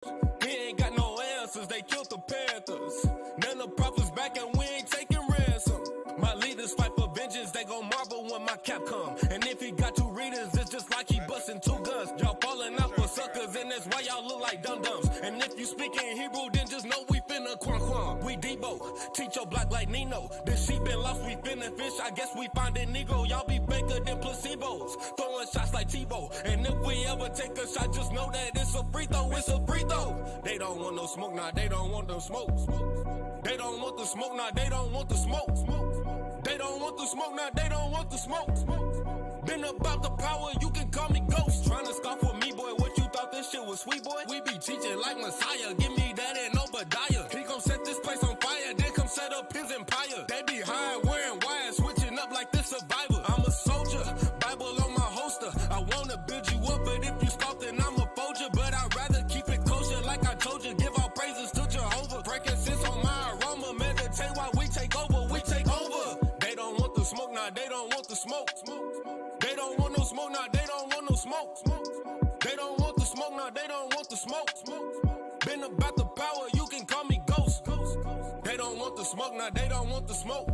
We ain't got no answers, they killed the Panthers. None of the prophets back and we ain't taking ransom. My leaders fight for vengeance, they gon' marvel when my cap come. And if he got 2 readers, it's just like he busting 2 guns. Y'all falling out for suckers, and that's why y'all look like dum-dums. And if you speak in Hebrew, then just know we finna quan. We Debo, teach your block like Nino. This sheep been lost, we finna fish, I guess we find it Negro. Y'all be faker than placebos, throwing shots like Tebow. And if we ever take a shot, just know that it's a free throw, it's a free throw. They don't want no smoke, nah, they don't want no smoke. They don't want the smoke, nah, they don't want the smoke. They don't want the smoke, nah, they don't want the smoke. Been about the power, you can call me Ghost. Tryna scoff with me, boy, what you thought this shit was sweet, boy? We be teaching like Messiah, give me that and Obadiah. He gon' set this place on fire, then come set up his empire. They be high, wearing wires, switching up like this survivor. I'm a soldier, Bible on my holster. I wanna build you up, but if you scoff, then I'm a forger. But I'd rather keep it kosher, like I told you, give all praises to Jehovah. Frankincense on my aroma, meditate while we take over, we take over. They don't want the smoke, nah, they don't want the smoke. They don't want no smoke, nah, they don't want no smoke. They don't want the smoke, nah, they don't want the smoke. Been about the power, you can call me Ghost. They don't want the smoke, nah, they don't want the smoke.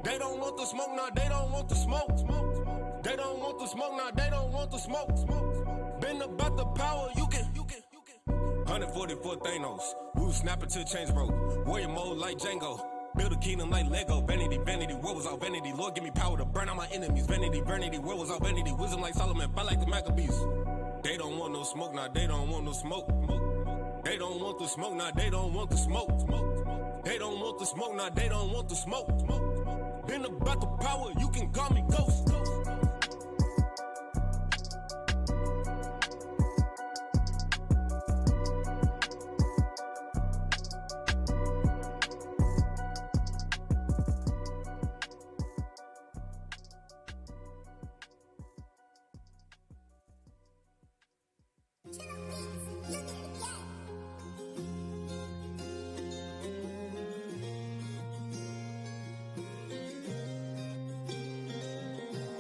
They don't want the smoke, nah, they don't want the smoke. They don't want the smoke, nah, they don't want the smoke. Been about the power, you can. 144 Thanos, Woo snapper till chains broke. Warrior mode like Django. Build a kingdom like Lego. Vanity, vanity, what was all vanity? Lord, give me power to burn out my enemies. Vanity, vanity, what was all vanity? Wisdom like Solomon, fight like the Maccabees. They don't want no smoke, nah, they don't want no smoke. They don't want the smoke, nah, they don't want the smoke. They don't want the smoke, nah, they don't want the smoke. Been about the power, you can call me Ghost.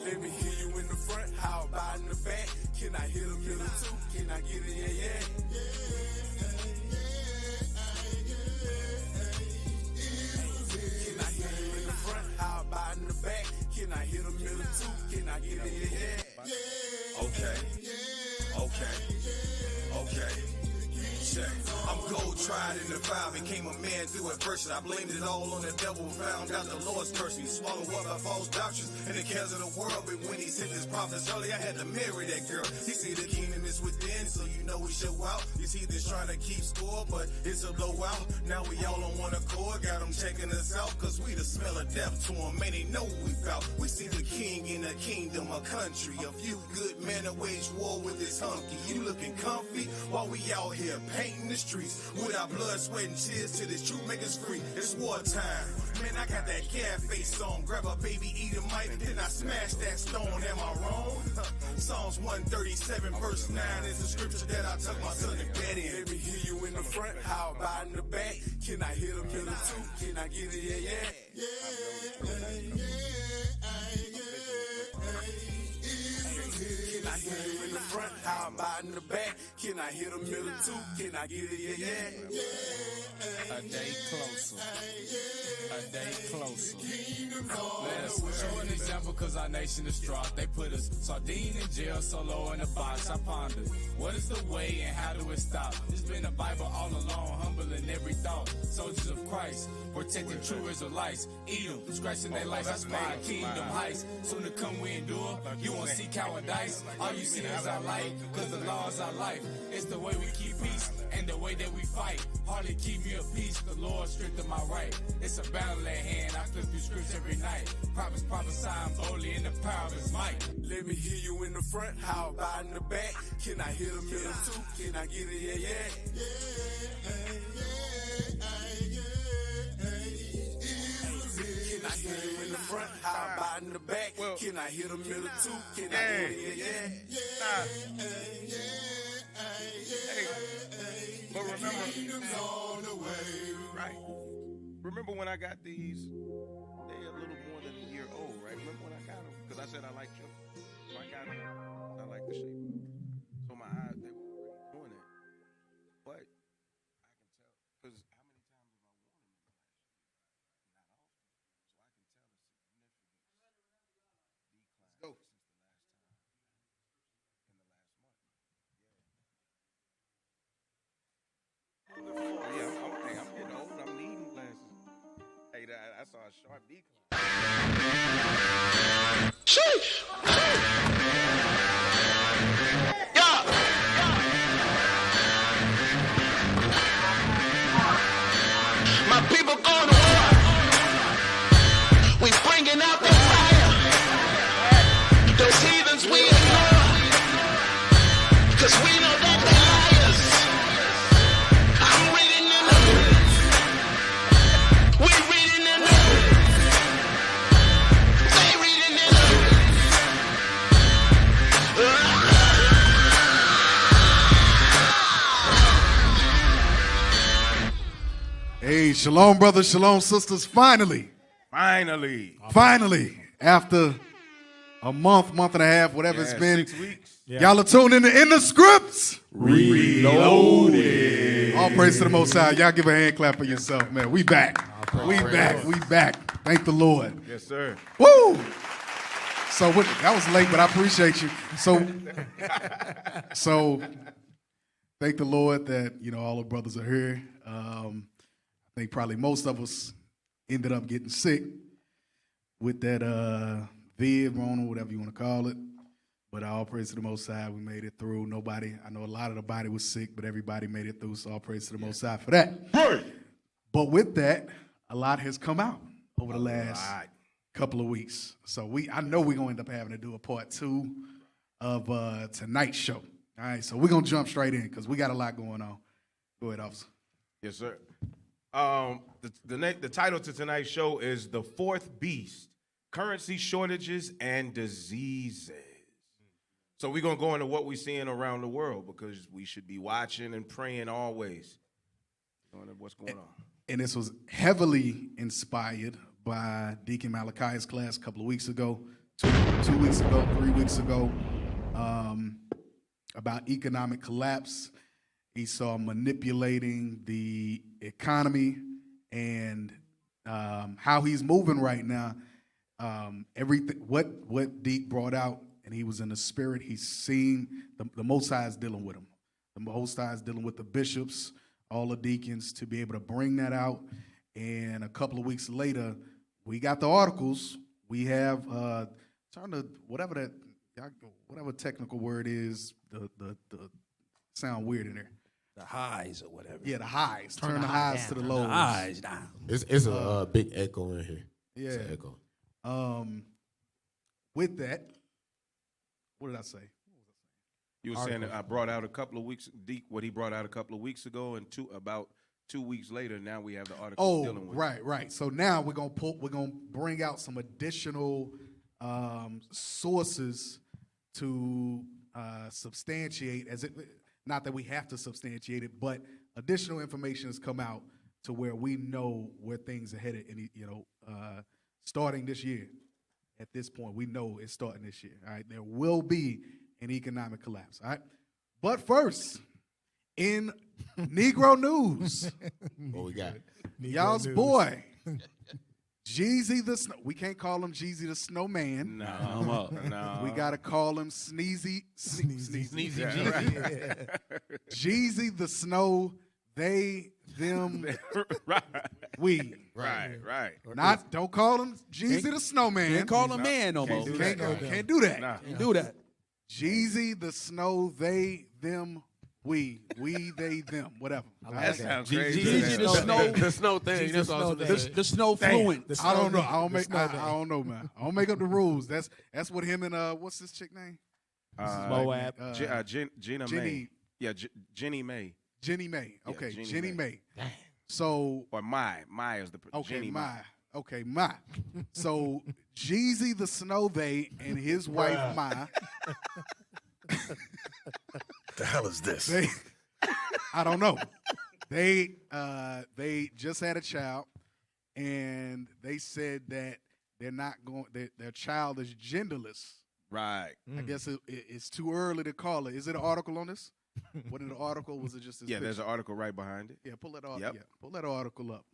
Let me hear you in the front, how about in the back? Can I hit a middle too? Can I get it? Yeah. Can I hear you in the front, how about in the back? Can I hit a middle too? Can I get it? Yeah. Okay. Check. I'm gold tried in the fire, became a man through adversity. I blamed it all on the devil, found out the Lord's curse me. Swallowed up by false doctrines in the cares of the world. But when he sent his prophets early, I had to marry that girl. He see the kingdom is within, so you know we show out. These heathens trying to keep score, but it's a blowout. Now we all on one accord, got them checking us out, cause we the smell of death to them, man, they know we bout. We see the king in a kingdom, a country. A few good men to wage war with this hunky. You looking comfy while we out here painting the streets with our blood, sweat, and tears till this truth make us free. It's wartime. Man, I got that cat face on. Grab a baby, eat a mic, then I smash that stone. Am I wrong? Psalms 137 verse 9 is the scripture that I tuck my son in bed in. Let me hear you in the front, how about in the back? Can I hit a middle too? Can I get it? Yeah. Can I hear you in the front, how about in the back? Can I hit a middle too? Can I get it? Yeah. A day closer. A day closer. Let's show an example, cause our nation is distraught. They put us sardine in jail, solo in a box. I ponder, what is the way and how do it stop? It's been a Bible all along, humbling every thought. Soldiers of Christ, protecting true Israelites. Eat them, scratching their lives. I spy kingdom heights. Soon to come we endure. You won't see cowardice. All you see is our light, cause the law is our life. It's the way we keep peace and the way that we fight. Hardly keep me a peace, the Lord strengthen my right. It's a battle at hand, I flip through scripts every night. Prophets prophesying boldly in the power of his might. Let me hear you in the front, how about in the back? Can I hit a middle too? Can I get it? Yeah. Can I hear you in the front, how about in the back? Can I hit a middle too? Can I get it? Yeah. But remember, right? Remember when I got these? They're a little more than a year old, right? Remember when I got them? Because I said I liked you. So I got them. I like the shape of them. So my eyes, they were already doing it. But I saw a sharp decline. Sheesh. Yeah. My people going to war. We bringing out the fire. Those heathens we ignore. Cause we know that they're liars. I'm reading in the we reading in the they reading in the Hey, shalom, brothers, shalom, sisters. Finally, after a month and a half, whatever it's been, 6 weeks. y'all are tuned in the scripts. Reloaded. All praise to the Most High. Y'all give a hand clap for yourself, man. We back. We back. Thank the Lord. Yes, sir. Woo! So that was late, but I appreciate you. So thank the Lord that all the brothers are here. I think probably most of us ended up getting sick with that vid, Rona, whatever you want to call it. But all praise to the Most High, we made it through. I know a lot of the body was sick, but everybody made it through, so all praise to the Most High for that. Right. But with that, a lot has come out over the last couple of weeks. So I know we're going to end up having to do a part 2 of tonight's show. All right, so we're going to jump straight in because we got a lot going on. Go ahead, officer. Yes, sir. The title to tonight's show is The Fourth Beast, Currency Shortages and Diseases. So we're going to go into what we're seeing around the world because we should be watching and praying always. What's going on? And this was heavily inspired by Deacon Malachi's class a couple of weeks ago, 2 weeks ago, 3 weeks ago, about economic collapse. He saw manipulating the economy and how he's moving right now. Everything what Deke brought out, and he was in the spirit. He's seen the Most High is dealing with him. The Most High is dealing with the bishops, all the deacons, to be able to bring that out. And a couple of weeks later, we got the articles. We have turn to whatever technical word is. The sound weird in there. The highs or whatever. Yeah, the highs. Turn the highs to the lows. The highs down. It's a big echo in here. Yeah. It's an echo. With that, what did I say? You were saying that I brought out a couple of weeks, what he brought out a couple of weeks ago, and about 2 weeks later, now we have the article dealing with it. Right. So now we're gonna bring out some additional sources to substantiate, not that we have to substantiate it, but additional information has come out to where we know where things are headed. And starting this year, at this point, we know it's starting this year. All right, there will be an economic collapse. All right, but first, in Negro news, What we got? y'all's boy, Jeezy the Snow. We can't call him Jeezy the Snowman. No. We gotta call him Sneezy Sneezy Jeezy. Jeezy the Snow. They, them, Right. we. Right. Don't call him Jeezy the Snowman. Can't call him man no more. Can't do that. Nah. Can't do that. Jeezy the Snow. They, them, we, they, them, whatever. That sounds crazy. Jeezy the Snow. The snow thing. That's all. The snow fluent. I don't know. I don't know, man. I don't make up the rules. That's what him and what's this chick name? Moab. Gina Jenny. May. Yeah, Jenny May. Jenny May. Yeah, Okay, Jenny Jenny May. May. So Or Mai is the okay, Jenny Mai. my. So Jeezy the Snow, they and his wife Mai. The hell is this? I don't know. They just had a child, and they said that they're not going. Their child is genderless. Right. I guess it's too early to call it. Is it an article on this? What in the article? Was it just this picture? There's an article right behind it. Yeah, pull that article. Yep. Yeah, pull that article up.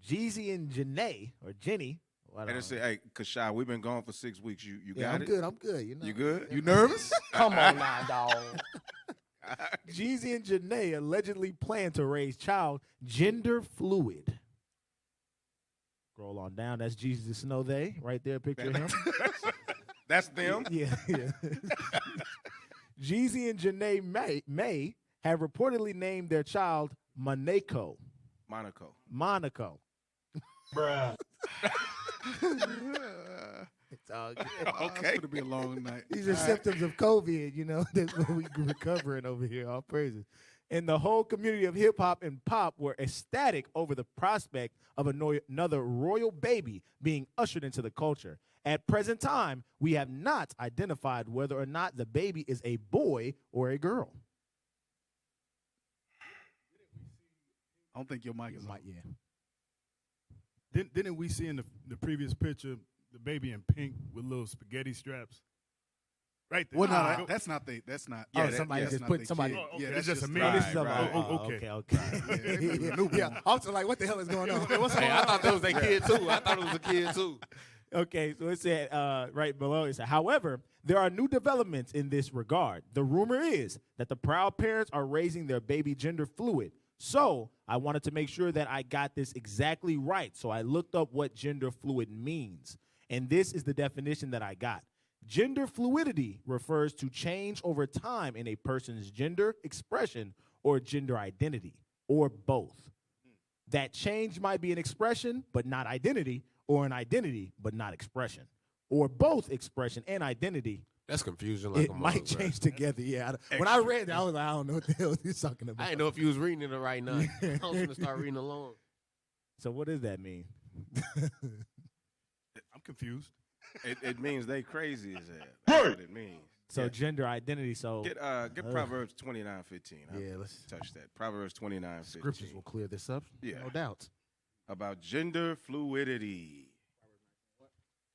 Jeezy and Janae or Jenny. And it said, "Hey, Kashai, we've been gone for 6 weeks. You Yeah, got I'm it? good. I'm good. You know. You good? You nervous? Come on now, dog. Jeezy and Janae allegedly plan to raise child gender fluid. Scroll on down. That's Jesus the Snow They right there. Picture of him. That's them. Yeah. Jeezy and Janae May have reportedly named their child Monaco. Monaco. Bruh. It's all good. Okay. It's gonna be a long night. These are symptoms of COVID, you know. That's what we recovering over here. All praises. And the whole community of hip hop and pop were ecstatic over the prospect of another royal baby being ushered into the culture. At present time, we have not identified whether or not the baby is a boy or a girl. I don't think your mic is on. Yeah. Didn't we see in the previous picture the baby in pink with little spaghetti straps? Right there. Well, no, that's not. Yeah, somebody just put somebody. Oh, okay. Yeah, That's that's just a just meme. This is Right. okay. Yeah. I was like, what the hell is going on? What's Hey, I thought that was their kid too. I thought it was a kid too. Okay, so it said right below, it said, however, there are new developments in this regard. The rumor is that the proud parents are raising their baby gender fluid. So I wanted to make sure that I got this exactly right. So I looked up what gender fluid means. And this is the definition that I got. Gender fluidity refers to change over time in a person's gender expression or gender identity, or both. That change might be an expression, but not identity, or an identity, but not expression, or both expression and identity. That's confusion. Like It might change together. Yeah. When I read that, I was like, I don't know what the hell he's talking about. I didn't know if you was reading it right now. I was gonna start reading along. So what does that mean? I'm confused. It means they crazy as hell. That's what it means. So gender identity. So Get Proverbs 29:15. Yeah, let's touch that. Proverbs 29:15. scriptures will clear this up. Yeah. No doubt. About gender fluidity.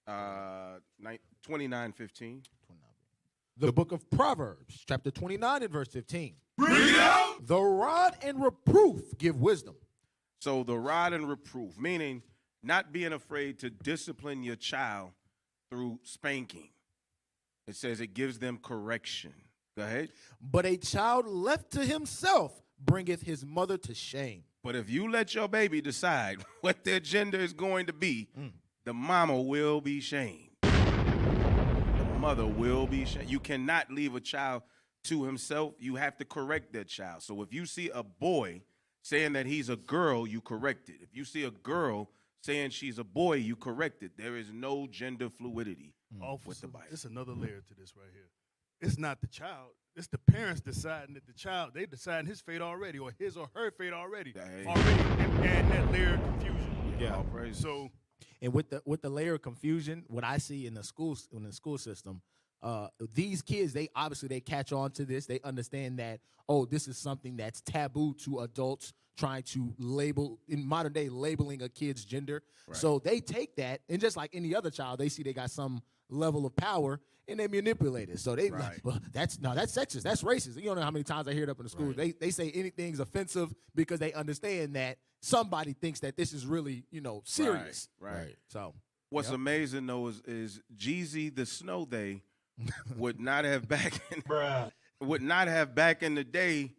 29:15. The book of Proverbs, chapter 29 and verse 15. Read out. The rod and reproof give wisdom. So the rod and reproof, meaning not being afraid to discipline your child through spanking. It says it gives them correction. Go ahead. But a child left to himself bringeth his mother to shame. But if you let your baby decide what their gender is going to be, the mama will be shamed. The mother will be shamed. You cannot leave a child to himself. You have to correct that child. So if you see a boy saying that he's a girl, you correct it. If you see a girl saying she's a boy, you correct it. There is no gender fluidity with the Bible. It's another layer to this right here. It's not the child. It's the parents deciding that the child, they deciding his fate already, or his or her fate already. And add that layer of confusion. Yeah. All praise. So And with the layer of confusion, what I see in the school system, these kids, they catch on to this. They understand that, oh, this is something that's taboo to adults trying to label, in modern day, labeling a kid's gender. Right. So they take that, and just like any other child, they see they got some level of power, and they manipulate it. So they like, well, that's sexist, that's racist. You don't know how many times I hear it up in the school. Right. They say anything's offensive because they understand that somebody thinks that this is really, serious. Right. So What's amazing though is Jeezy the Snow They would not have back in the day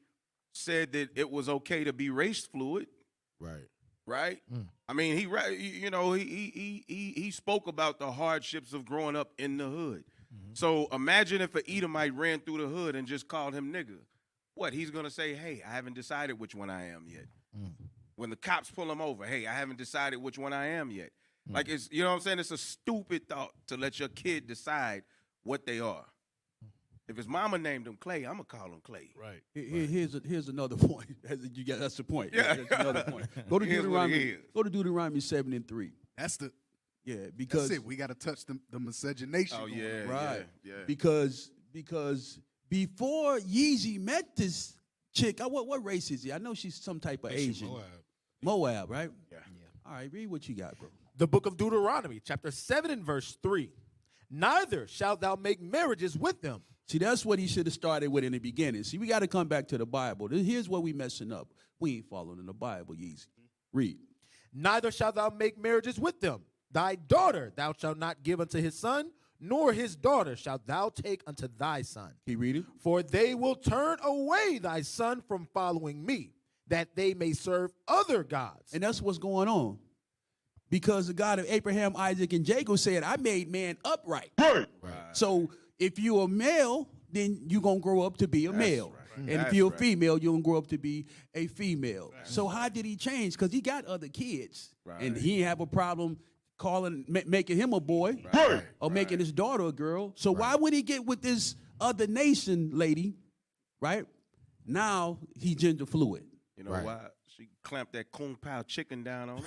said that it was okay to be race fluid. Right. I mean, he spoke about the hardships of growing up in the hood. So imagine if an Edomite ran through the hood and just called him nigga. What, he's gonna say, hey, I haven't decided which one I am yet. When the cops pull him over, hey, I haven't decided which one I am yet. Like, it's, you know what I'm saying? It's a stupid thought to let your kid decide what they are. If his mama named him Clay, I'm gonna call him Clay. Right. Here's another point. That's the point. Yeah. That's another point. Go to Here's what it Deuteronomy. is. Go to Deuteronomy 7:3. That's Because it. We got to touch the miscegenation. Oh, yeah. right. Yeah. Because before Yeezy met this chick, what race is he? I know she's some type of Asian. Moab, right? Yeah. All right, read what you got, bro. the book of Deuteronomy, chapter 7 and verse 3. Neither shalt thou make marriages with them. See, that's what he should have started with in the beginning. See, we got to come back to the Bible. Here's what we messing up. We ain't following the Bible, Yeezy. Read. Neither shalt thou make marriages with them. Thy daughter thou shalt not give unto his son, nor his daughter shalt thou take unto thy son. Keep reading. For they will turn away thy son from following me, that they may serve other gods. And that's what's going on. because the God of Abraham, Isaac, and Jacob said, I made man upright. Right. So if you're a male, then you're going to grow up to be a male. Right. And if you're a female, you're going to grow up to be a female. Right. So how did he change? Because he got other kids. Right. And he didn't have a problem making him a boy or making his daughter a girl. So why would he get with this other nation lady, right? Now he gender fluid. You know why? She clamped that Kung Pao chicken down on it.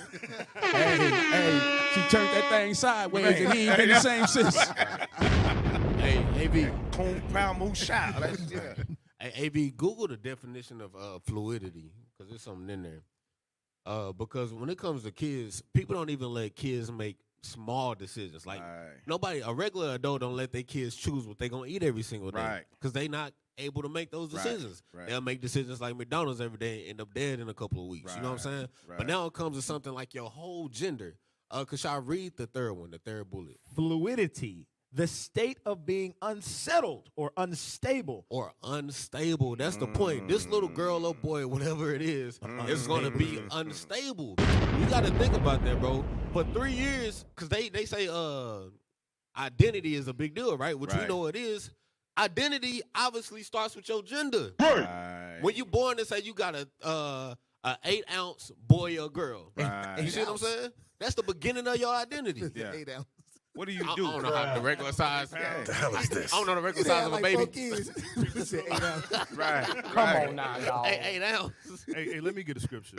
hey, she turned that thing sideways and he ain't been the same since. Hey, AB. Kung Pao Musha. Hey, AB, Google the definition of fluidity, because there's something in there. Because when it comes to kids, people don't even let kids make small decisions. Like a regular adult don't let their kids choose what they're going to eat every single day. Because they not able to make those decisions. They'll make decisions like McDonald's every day and end up dead in a couple of weeks. You know what I'm saying? But now it comes to something like your whole gender. Could y'all read the third one, the third bullet? Fluidity. The state of being unsettled or unstable. That's the point. This little girl or boy, whatever it is going to be unstable. You got to think about that, bro. For 3 years, because they say identity is a big deal, right? Which we know it is. Identity obviously starts with your gender. When you born, they say you got a 8-ounce boy or girl. You see what I'm saying? That's the beginning of your identity. 8 ounce. What do you I do? don't know how the regular size. What the hell is this? I don't know the regular size of a baby. People said 8 ounces. Come on now, y'all. 8 ounces. Hey, let me get a scripture.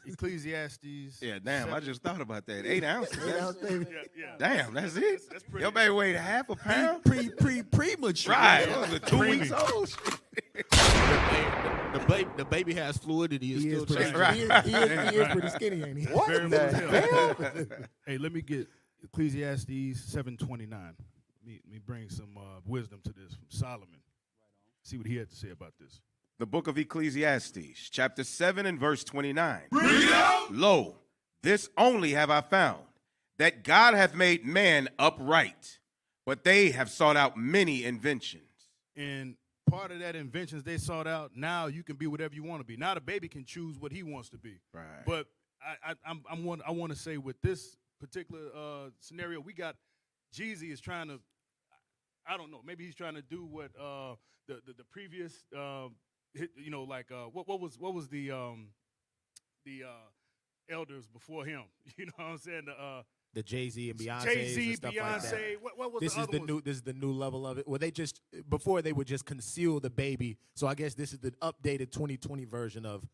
Ecclesiastes. Yeah, damn, I just thought about that. 8 ounces. 8 ounce, baby. Yeah. Damn, that's it? That's pretty. Your baby weighed half a pound? Premature. Right. What was it, 2 weeks old? The baby has fluidity. It's still changing. He is pretty skinny, ain't he? What the hell? Hey, let me get Ecclesiastes 7:29. Let me bring some wisdom to this from Solomon. See what he had to say about this. The book of Ecclesiastes, chapter 7 and verse 29. Lo, this only have I found, that God hath made man upright, but they have sought out many inventions. And part of that inventions they sought out, now you can be whatever you want to be. Now the baby can choose what he wants to be. Right. But I want to say with this particular scenario, we got Jeezy is trying to, I don't know, maybe he's trying to do what the previous what was the elders before him, you know what I'm saying, the Jay-Z and Beyonce, Jay-Z, stuff Beyonce. Like that. What was this the is other the ones? new. This is the new level of it. Well, before they would just conceal the baby. So I guess this is the updated 2020 version of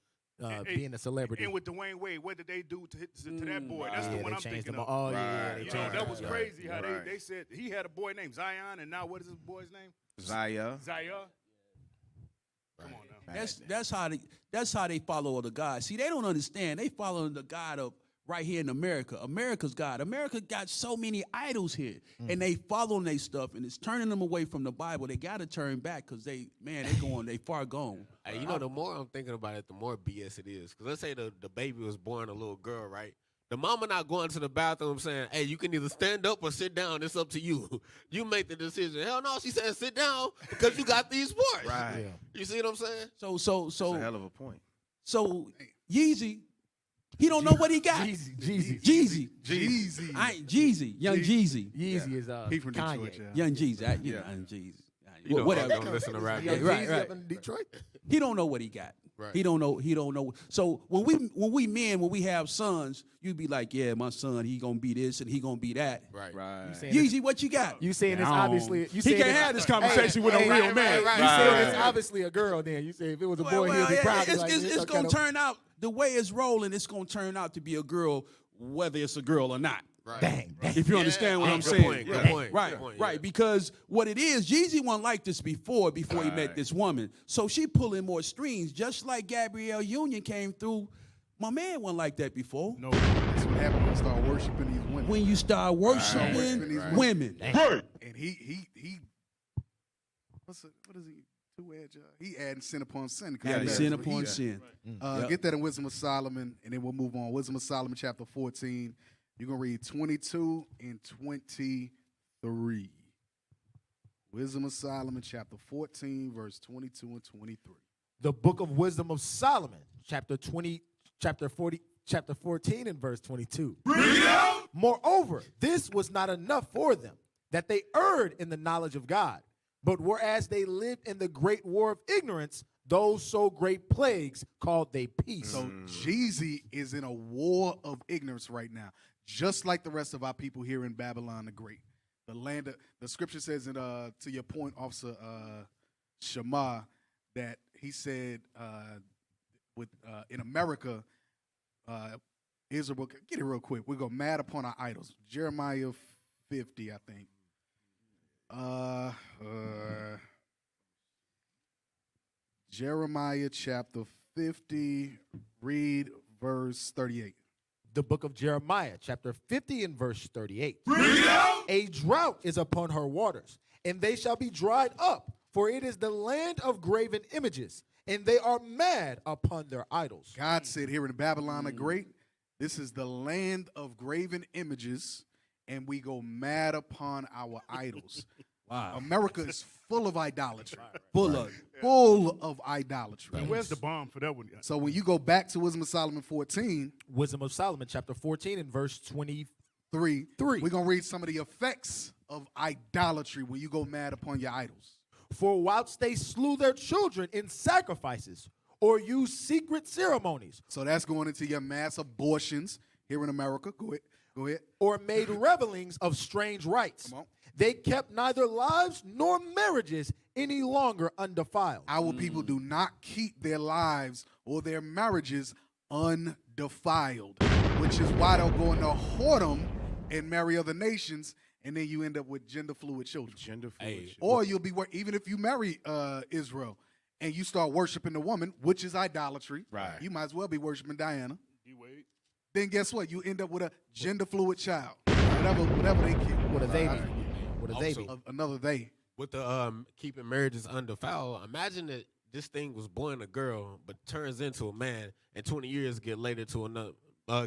being a celebrity. And with Dwayne Wade, what did they do to that boy? That's the one I'm thinking of. Oh yeah, they changed that was him. crazy how they said he had a boy named Zion, and now what is his boy's name? Zaya. Come on now. That's how they follow the God. See, they don't understand. They follow the God of right here in America. America's God. America got so many idols here, and they following their stuff, and it's turning them away from the Bible. They got to turn back because they far gone. Hey, the more I'm thinking about it, the more BS it is. Because let's say the baby was born a little girl, right? The mama not going to the bathroom saying, hey, you can either stand up or sit down. It's up to you. You make the decision. Hell no, she said sit down because you got these sports. Right. Yeah. You see what I'm saying? So that's a hell of a point. So Yeezy, he don't know what he got. Jeezy. Young Jeezy. Yeezy is He from Detroit, Young Jeezy. Young Jeezy. You know, whatever. don't listen to rap. Yeah, right. up in Detroit. He don't know what he got. Right. He don't know. So when we have sons, you be like, yeah, my son, he gonna be this and he gonna be that. Right. Yeezy, what you got? You saying it's obviously He can't have this conversation with a real man. You saying it's obviously a girl. Then you say if it was a boy, he'd be proud. It's gonna turn out the way it's rolling. It's gonna turn out to be a girl, whether it's a girl or not. Right. Dang. If you understand what I'm Good saying. point, good point, Right, good point, right. yeah. Because what it is, Jeezy wasn't like this before he met this woman. So she pulling more strings, just like Gabrielle Union came through. My man wasn't like that before. No, that's what happened when you start worshiping these women. When you start worshiping women. And he what is he? Two-edged. He adding sin upon sin. Yeah, sin upon sin. Get that in Wisdom of Solomon, and then we'll move on. Wisdom of Solomon, chapter 14. You're going to read 22 and 23. Wisdom of Solomon, chapter 14, verse 22 and 23. The book of Wisdom of Solomon, chapter 40, chapter 14 and verse 22. Moreover, this was not enough for them, that they erred in the knowledge of God. But whereas they lived in the great war of ignorance, those so great plagues called they peace. So Jeezy is in a war of ignorance right now, just like the rest of our people here in Babylon the Great. The land of, the scripture says in to your point, Officer Shema, that he said in America, Israel, get it real quick. We go mad upon our idols. Jeremiah 50, I think. Jeremiah chapter 50, read verse 38. The book of Jeremiah, chapter 50 and verse 38. A drought is upon her waters, and they shall be dried up, for it is the land of graven images, and they are mad upon their idols. God said here in Babylon the Great, this is the land of graven images, and we go mad upon our idols. Wow. America is full of idolatry. Full of idolatry. And where's the bomb for that one? So when you go back to Wisdom of Solomon 14, Wisdom of Solomon, chapter 14 and verse 23. we're going to read some of the effects of idolatry when you go mad upon your idols. For whilst they slew their children in sacrifices, or used secret ceremonies, So that's going into your mass abortions here in America. Go ahead. or made revelings of strange rites, Come on. they kept neither lives nor marriages any longer undefiled. Our people do not keep their lives or their marriages undefiled, which is why they'll go into whoredom and marry other nations, and then you end up with gender fluid children. Or you'll be even if you marry Israel and you start worshiping the woman, which is idolatry. Right. You might as well be worshiping Diana. D-Wade. Then guess what? You end up with a gender fluid child. Whatever they keep. What a they be? What a they be? Another they. With the keeping marriages undefiled, imagine that this thing was born a girl, but turns into a man, and 20 years get later to another,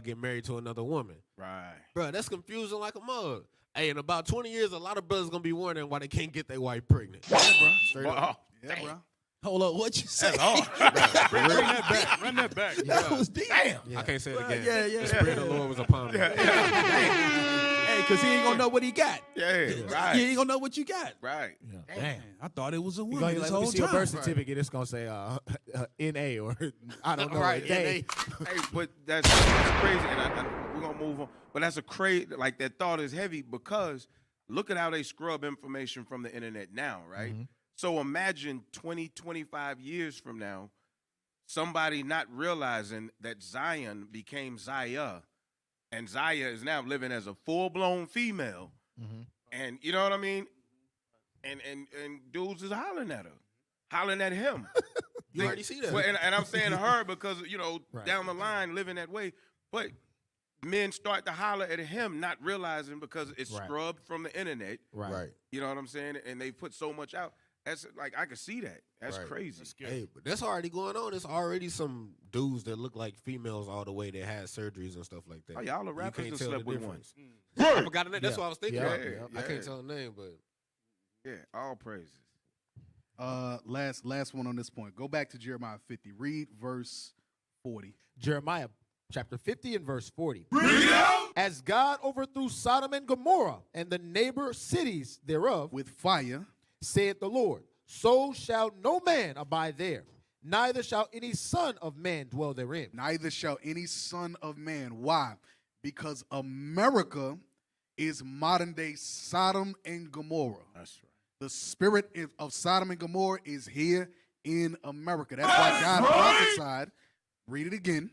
get married to another woman. Right. Bro, that's confusing like a mug. Hey, in about 20 years, a lot of brothers gonna be wondering why they can't get their wife pregnant. Yeah, bro. Straight up. Yeah, bro. Hold up, what you say? Run that back. Run that back. That was deep. I can't say it again. Yeah. The Spirit of the Lord was upon me. Hey, because he ain't gonna know what he got. Yeah, right. He ain't gonna know what you got. Right. Damn, I thought it was a You woman gonna this like, whole let me see your time. birth certificate. It's gonna say N.A. or I don't know. Right, a day. Hey, but that's crazy, and we're gonna move on. But that's a crazy, like that thought is heavy because look at how they scrub information from the internet now, right? Mm-hmm. So imagine 20, 25 years from now, somebody not realizing that Zion became Zaya, and Zaya is now living as a full-blown female, and you know what I mean? And dudes is hollering at her, hollering at him. You already see that. Well, and I'm saying her because, you know, Right. down the line, living that way. But men start to holler at him, not realizing because it's Right. scrubbed from the internet. Right. You know what I'm saying? And they put so much out. That's like, I can see that. That's Right. crazy. Hey, but that's already going on. There's already some dudes that look like females all the way that had surgeries and stuff like that. Oh, y'all the You rappers can't that tell slept the with difference. one. I forgot the name. That's Yeah. what I was thinking. Yeah. about. Yeah. I can't tell the name, but Yeah, all praises. Last one on this point. Go back to Jeremiah 50. Read verse 40. Jeremiah chapter 50 and verse 40. As God overthrew Sodom and Gomorrah and the neighbor cities thereof, With fire, saith the Lord, so shall no man abide there, neither shall any son of man dwell therein. neither shall any son of man. Why? Because America is modern day Sodom and Gomorrah. That's right. The spirit of Sodom and Gomorrah is here in America. That's why God prophesied. Read it again.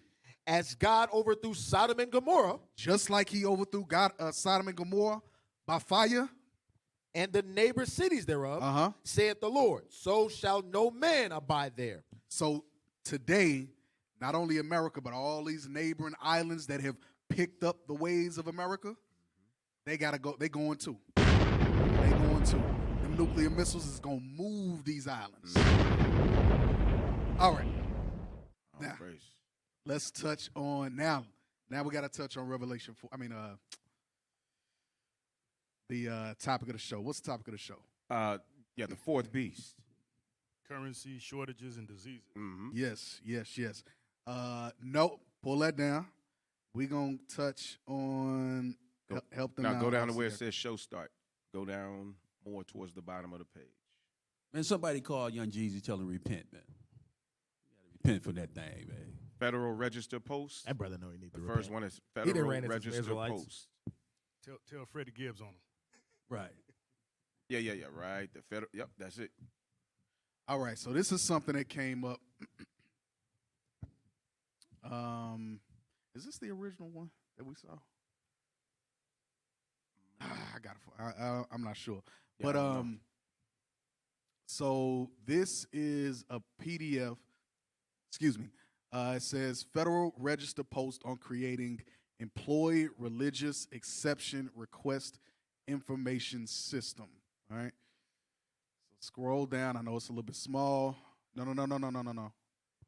As God overthrew Sodom and Gomorrah Just like he overthrew Sodom and Gomorrah by fire. and the neighbor cities thereof, saith the Lord, so shall no man abide there. So today, not only America, but all these neighboring islands that have picked up the ways of America, they gotta go. They going too. They going too. The nuclear missiles is gonna move these islands. All right. All Now, praise. let's touch on now. Now we gotta touch on Revelation 4. The topic of the show. What's the topic of the show? Yeah, the fourth beast. Currency shortages and diseases. Mm-hmm. Yes. No, pull that down. we gonna touch on help them now out. go down to where it also. says show start. Go down more towards the bottom of the page. Man, somebody call Young Jeezy, tell him repent, man. You gotta repent for that thing, man. Federal Register Post. That brother know he need to The repent. first one is He done Federal ran into some Register Israelites. Post. Tell Freddie Gibbs on him. Right. Yeah, right. The federal. Yep, that's it. All right, so this is something that came up. Is this the original one that we saw? I got. I'm not sure, Yeah, but I don't know. so this is a PDF. Excuse me. It says Federal Register Post on creating Employee Religious Exception Request Information System. All right. So scroll down. I know it's a little bit small. No.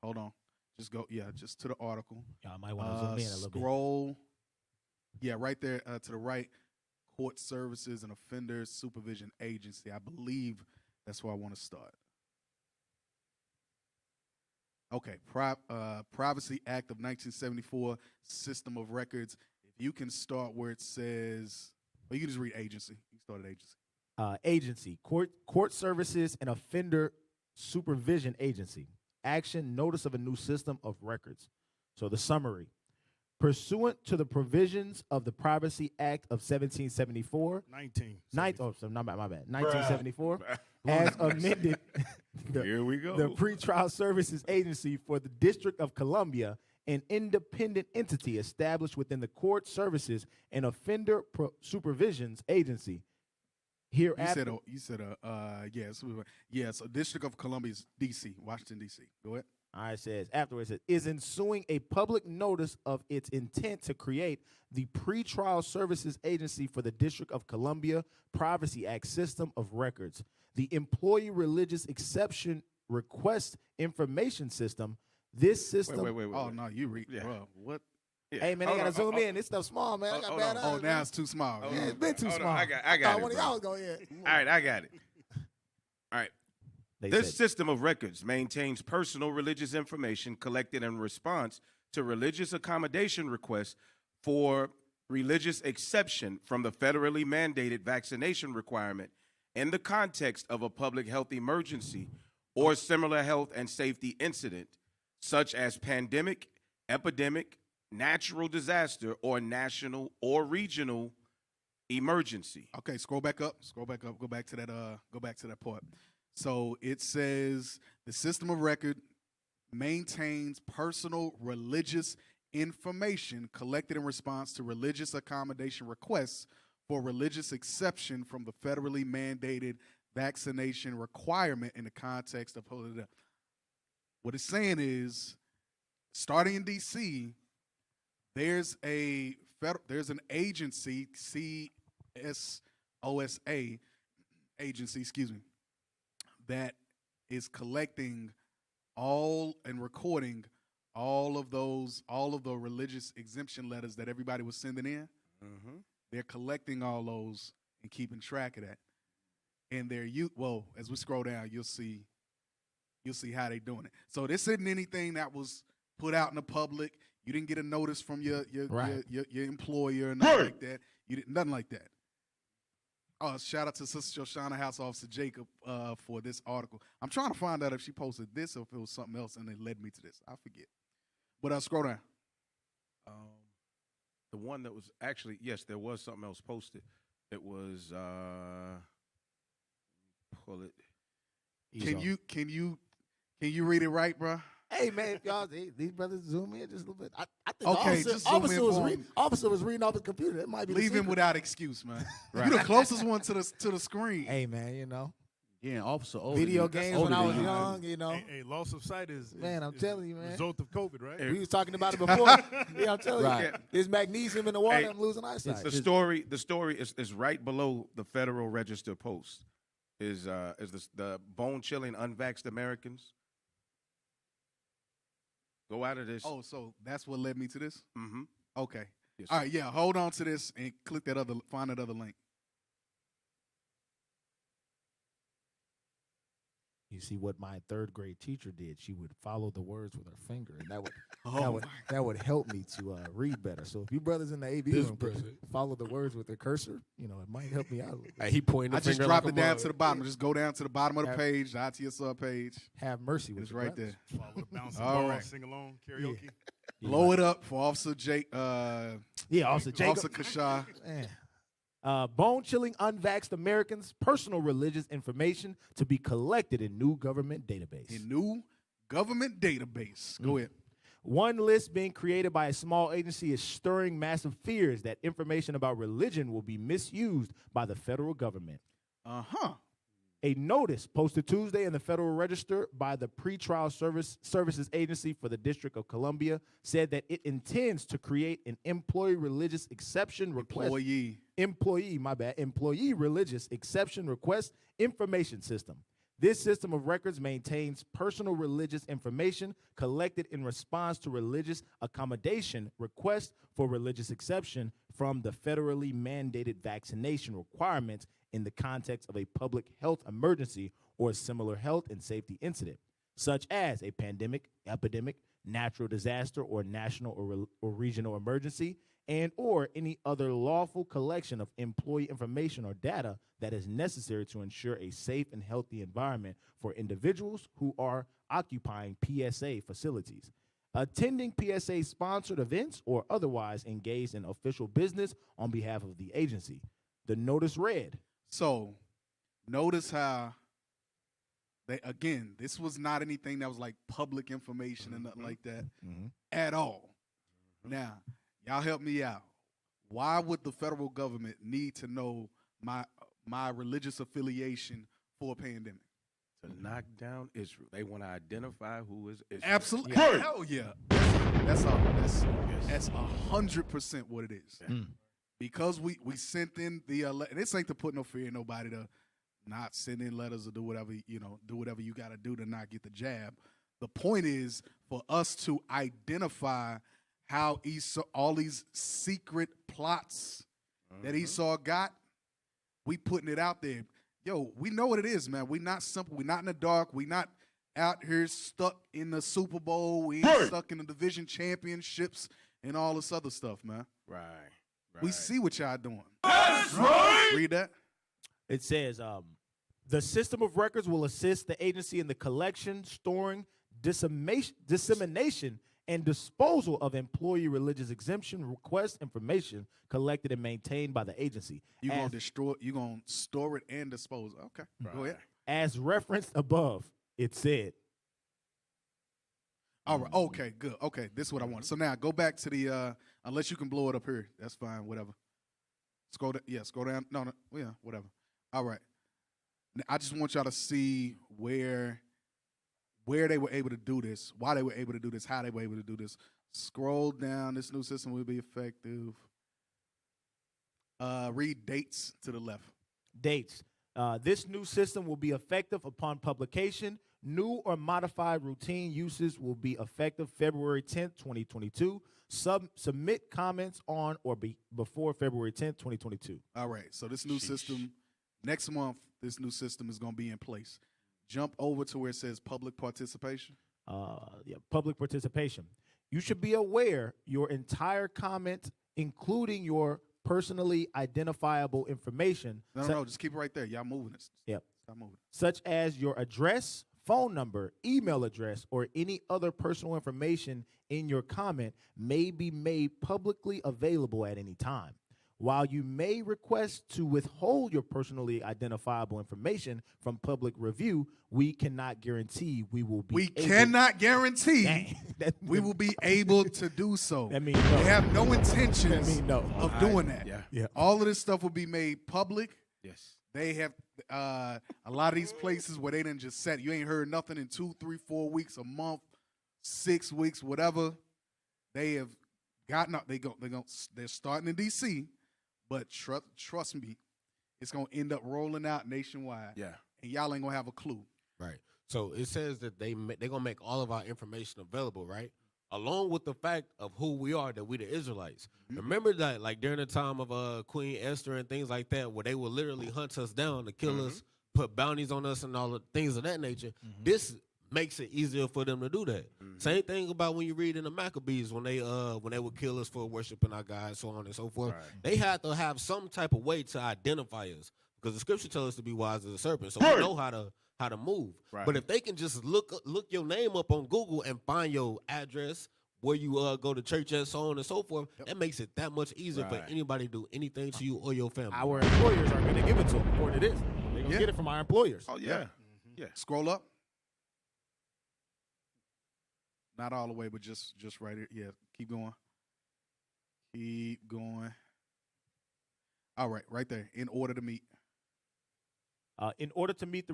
Hold on. Just go. Yeah, just to the article. Y'all might want to zoom in a little bit. Scroll. Yeah, right there to the right. Court Services and Offenders Supervision Agency. I believe that's where I want to start. Okay, Privacy Act of 1974, System of Records. If you can start where it says, or you can just read agency. You can start at agency. Agency, court services and offender supervision agency. Action, notice of a new system of records. So the summary. Pursuant to the provisions of the Privacy Act of 1774, 1974, as amended, Here we go. the Pretrial Services Agency for the District of Columbia, an independent entity established within the Court Services and Offender Supervisions Agency. Hereafter, So District of Columbia is D.C., Washington, D.C. Go ahead. All right, says afterwards, it is ensuing a public notice of its intent to create the Pretrial Services Agency for the District of Columbia Privacy Act System of Records, the Employee Religious Exception Request Information System. This system. Wait. Oh no, you read. Yeah. Bro, what? Yeah. Hey man, they Hold gotta on, zoom hold- in. This stuff small, man. I got hold bad on. eyes. Oh, now it's too small. Hold Yeah. on. It's been too Hold on, small. I got thought it. one of bro. y'all was going in. All right, I got it. All right. They This said, system of records maintains personal religious information collected in response to religious accommodation requests for religious exception from the federally mandated vaccination requirement in the context of a public health emergency or similar health and safety incident, such as pandemic, epidemic, natural disaster, or national or regional emergency. Okay, scroll back up. Go back to that. Go back to that part. So it says the system of record maintains personal religious information collected in response to religious accommodation requests for religious exception from the federally mandated vaccination requirement in the context of what it's saying is, starting in D.C., there's an agency, CSOSA agency, excuse me, that is collecting all and recording all of the religious exemption letters that everybody was sending in. Mm-hmm. They're collecting all those and keeping track of that. And as we scroll down, you'll see how they're doing it. So this isn't anything that was put out in the public. You didn't get a notice from your employer or nothing like that. You didn't nothing like that. Shout out to Sister Shoshana House Officer Jacob for this article. I'm trying to find out if she posted this or if it was something else and it led me to this. I forget. But scroll down. The one that was actually, yes, there was something else posted. It was pull it. Can you read it right, bro? hey man, if y'all these brothers zoom in just a little bit. I think Okay, the just zoom officer in was for reading. him. Officer was reading off his computer. That might be Leave the him secret. without excuse, man. You the closest one to the screen. Hey man, you know, Yeah, officer. older video than- games older when I than was you. young. You know, Hey, loss of sight is Man, I'm is telling you, man. Result of COVID, right? we was talking about it before. Yeah, I'm telling Right. you, there's magnesium in the water. Hey, I'm losing eyesight. The story is right below the Federal Register Post. Is the bone chilling unvaxxed Americans? Go out of this. Oh, so that's what led me to this? Mm-hmm. Okay. Yes, All right, yeah, hold on to this and find that other link. You see what my third grade teacher did? She would follow the words with her finger, and that would that would help me to read better. So if you brothers in the AV room could follow the words with the cursor, it might help me out a little bit. He pointing. I just dropped it down to the bottom. Just go down to the bottom of the page, the ITSR page. Have mercy with It's right there. Follow the bouncing All ball, right. sing along, karaoke. Blow it up for Officer Jake. Officer Jacob. Officer Kasha. Bone-chilling unvaxxed Americans' personal religious information to be collected in new government database. A new government database. Go ahead. One list being created by a small agency is stirring massive fears that information about religion will be misused by the federal government. A notice posted Tuesday in the Federal Register by the Pretrial Services Agency for the District of Columbia said that it intends to create an employee religious exception request. Employee religious exception request information system. This system of records maintains personal religious information collected in response to religious accommodation requests for religious exception from the federally mandated vaccination requirements in the context of a public health emergency or a similar health and safety incident, such as a pandemic, epidemic, natural disaster, or national or regional emergency, and or any other lawful collection of employee information or data that is necessary to ensure a safe and healthy environment for individuals who are occupying PSA facilities, attending PSA-sponsored events, or otherwise engaged in official business on behalf of the agency. The notice read. So, notice how this was not anything that was like public information and nothing like that at all. Now, y'all help me out. Why would the federal government need to know my religious affiliation for a pandemic? To knock down Israel. They want to identify who is Israel. Absolutely. Hell yeah. That's 100% what it is. Because we sent in and this ain't to put no fear in nobody to not send in letters or do whatever you got to do to not get the jab. The point is for us to identify how all these secret plots that Esau got, we putting it out there. Yo, we know what it is, man. We not simple. We not in the dark. We not out here stuck in the Super Bowl. We ain't stuck in the division championships and all this other stuff, man. Right. We see what y'all doing. That's right. Read that. It says, the system of records will assist the agency in the collection, storing, dissemination, and disposal of employee religious exemption request information collected and maintained by the agency. You're going to store it and dispose. Okay, go ahead. As referenced above, it said. All right, okay, good. Okay, this is what I want. So now go back to the, unless you can blow it up here. That's fine, whatever. Scroll down. No, yeah, whatever. All right. Now, I just want y'all to see where they were able to do this, why they were able to do this, how they were able to do this. Scroll down. This new system will be effective. Read dates to the left. Dates. This new system will be effective upon publication. New or modified routine uses will be effective February 10th, 2022. Submit comments on or before February 10th, 2022. All right. So this new system, next month, this new system is going to be in place. Jump over to where it says public participation. Public participation. You should be aware your entire comment, including your personally identifiable information. No, just keep it right there. Y'all moving this. Yep. Stop moving. Such as your address, phone number, email address, or any other personal information in your comment may be made publicly available at any time. While you may request to withhold your personally identifiable information from public review, we cannot guarantee we will be cannot guarantee we will be able to do so. That means no. They have no intentions of doing that. Yeah. All of this stuff will be made public. Yes. They have a lot of these places where they didn't just set. You ain't heard nothing in 2, 3, 4 weeks, a month, 6 weeks, whatever. They have gotten up. They're starting in D.C., but trust me, it's gonna end up rolling out nationwide. Yeah, and y'all ain't gonna have a clue. Right. So it says that they're gonna make all of our information available, right? Along with the fact of who we are, that we the Israelites. Remember that, like during the time of Queen Esther and things like that, where they would literally hunt us down to kill us put bounties on us and all the things of that nature. This makes it easier for them to do that. Same thing about when you read in the Maccabees when they would kill us for worshiping our God, so on and so forth. They had to have some type of way to identify us because the scripture tells us to be wise as a serpent, so we know how to move. But if they can just look your name up on Google and find your address, where you go to church and so on and so forth, that makes it that much easier for anybody to do anything to you or your family. Our employers are going to give it to them according to this. They're going to get it from our employers. Oh, yeah. Yeah. Scroll up. Not all the way, but just right here. Yeah, keep going. Keep going. All right, right there. In order to meet. In order to meet the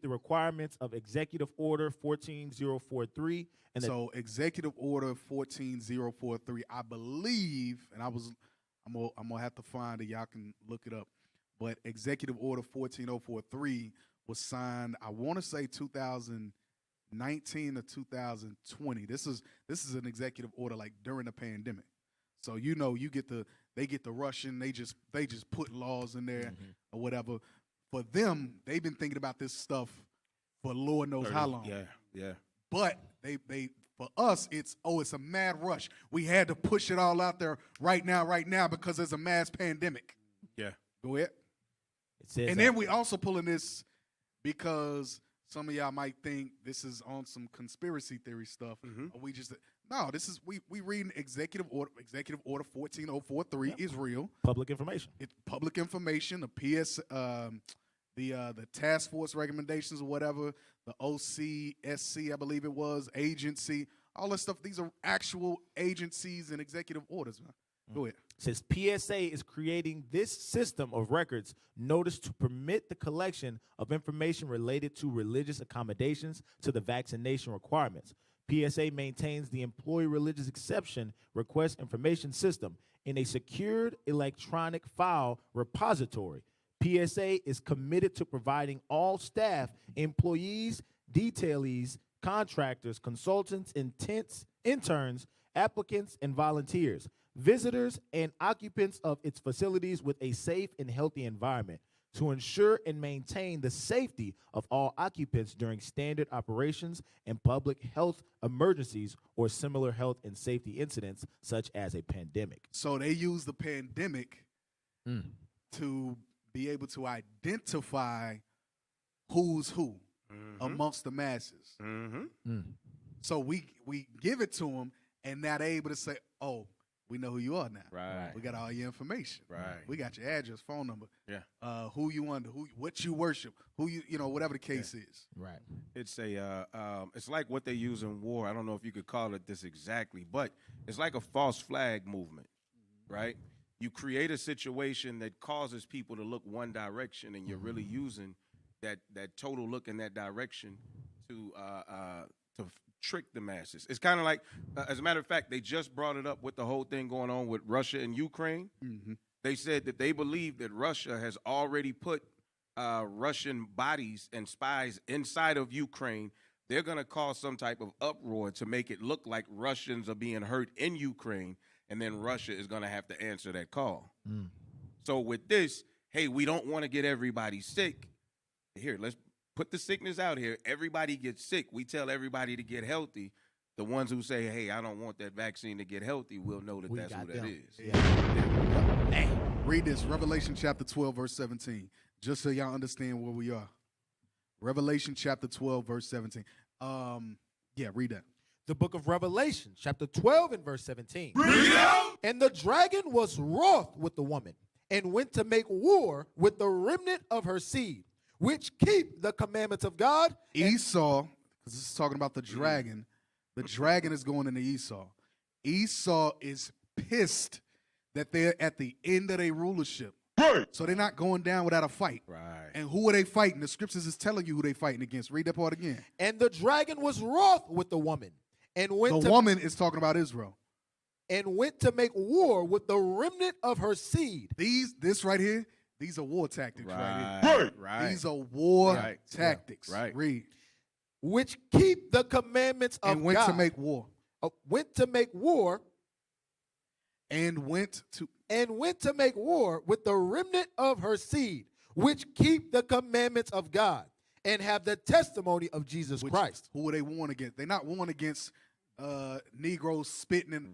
requirements of Executive Order 14043 and so Executive Order 14043, I believe, and I'm gonna have to find it. Y'all can look it up. But Executive Order 14043 was signed, I want to say 2019 or 2020. This is an executive order like during the pandemic. So they get the Russian, they just put laws in there or whatever. For them, they've been thinking about this stuff for Lord knows how long. Yeah. But they for us, it's a mad rush. We had to push it all out there right now because there's a mass pandemic. Yeah. Go ahead. it says, And then we also pulling this because some of y'all might think this is on some conspiracy theory stuff. Or this is we reading Executive Order 14043 is real. public information. It's public information. The task force recommendations or whatever, the OCSC, I believe it was, agency, all that stuff. These are actual agencies and executive orders, man. Go ahead. It says PSA is creating this system of records notice to permit the collection of information related to religious accommodations to the vaccination requirements. PSA maintains the employee religious exception request information system in a secured electronic file repository. PSA is committed to providing all staff, employees, detailees, contractors, consultants, interns, applicants, and volunteers, visitors, and occupants of its facilities with a safe and healthy environment to ensure and maintain the safety of all occupants during standard operations and public health emergencies or similar health and safety incidents such as a pandemic. So they use the pandemic to be able to identify who's who amongst the masses. So we give it to them, and now they're able to say, oh, we know who you are now. Right. We got all your information. Right. We got your address, phone number. Yeah. Who you under, what you worship, whatever the case is. Right. It's it's like what they use in war. I don't know if you could call it this exactly, but it's like a false flag movement, right? You create a situation that causes people to look one direction, and you're really using that total look in that direction to trick the masses. It's kind of like, as a matter of fact, they just brought it up with the whole thing going on with Russia and Ukraine. They said that they believe that Russia has already put Russian bodies and spies inside of Ukraine. They're going to cause some type of uproar to make it look like Russians are being hurt in Ukraine, and then Russia is going to have to answer that call. So with this, hey, we don't want to get everybody sick. Here, let's put the sickness out here. Everybody gets sick. We tell everybody to get healthy. The ones who say, hey, I don't want that vaccine to get healthy, we'll know that that's who that is. Read this, Revelation chapter 12, verse 17, just so y'all understand where we are. Revelation chapter 12, verse 17. Read that. The book of Revelation, chapter 12 and verse 17. Read it out. And the dragon was wroth with the woman and went to make war with the remnant of her seed, which keep the commandments of God. Esau, because this is talking about the dragon. The dragon is going into Esau. Esau is pissed that they're at the end of their rulership. Right. So they're not going down without a fight. Right. And who are they fighting? The scriptures is telling you who they fighting against. Read that part again. And the dragon was wroth with the woman and went the woman is talking about Israel. And went to make war with the remnant of her seed. This right here, these are war tactics right here. Right. These are war tactics. Right. Read. Which keep the commandments of God. And went to make war. Went to make war. And went to make war with the remnant of her seed, which keep the commandments of God and have the testimony of Jesus Christ. Who are they warned against? They're not warned against Negroes spitting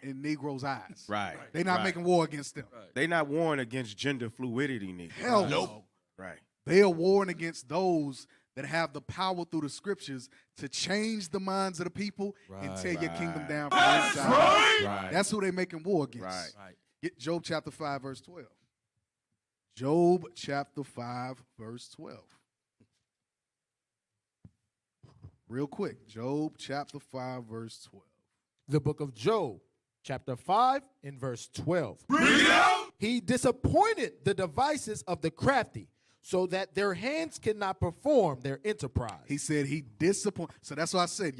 in Negroes' eyes. Right. They're not making war against them. They're not warned against gender fluidity, Negroes. Hell no. Right. They are warned against those that have the power through the scriptures to change the minds of the people and tear your kingdom down from the inside. Right. That's who they're making war against. Right. Get Job chapter 5, verse 12. Job chapter 5, verse 12. Real quick, Job chapter 5, verse 12. The book of Job, chapter 5 and verse 12. He disappointed the devices of the crafty so that their hands cannot perform their enterprise. He said he disappointed. So that's why I said,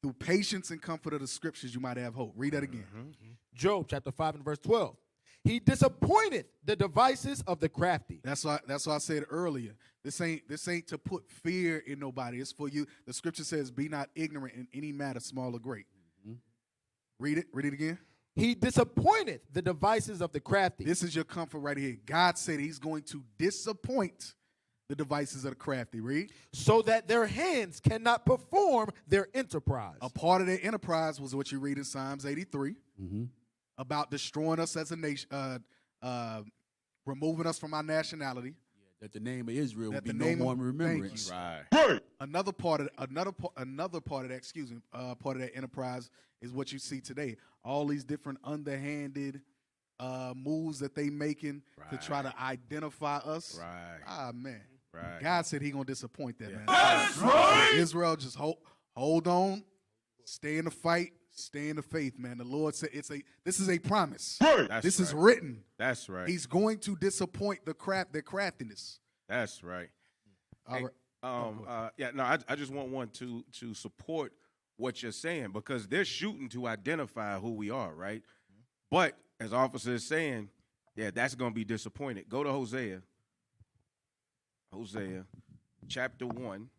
through patience and comfort of the scriptures, you might have hope. Read that again. Job chapter 5 and verse 12. He disappointed the devices of the crafty. That's why I said earlier. This ain't to put fear in nobody. It's for you. The scripture says, "Be not ignorant in any matter, small or great." Read it. Read it again. He disappointed the devices of the crafty. This is your comfort right here. God said he's going to disappoint the devices of the crafty. Read. So that their hands cannot perform their enterprise. A part of their enterprise was what you read in Psalms 83 about destroying us as a nation, removing us from our nationality. That the name of Israel will That be the no name more of- in remembrance. Right. Another part of that, part of that enterprise is what you see today. All these different underhanded moves that they making to try to identify us. Right. Ah, man. Right. God said he gonna disappoint that, man. That's So Israel, just hold on, stay in the fight, stay in the faith, man. The Lord said this is a promise. This is written. That's right. He's going to disappoint their craftiness. That's right. All Hey, right. I just want one to support what you're saying, because they're shooting to identify who we are, right? But as Officer is saying, that's going to be disappointed. Go to Hosea chapter 1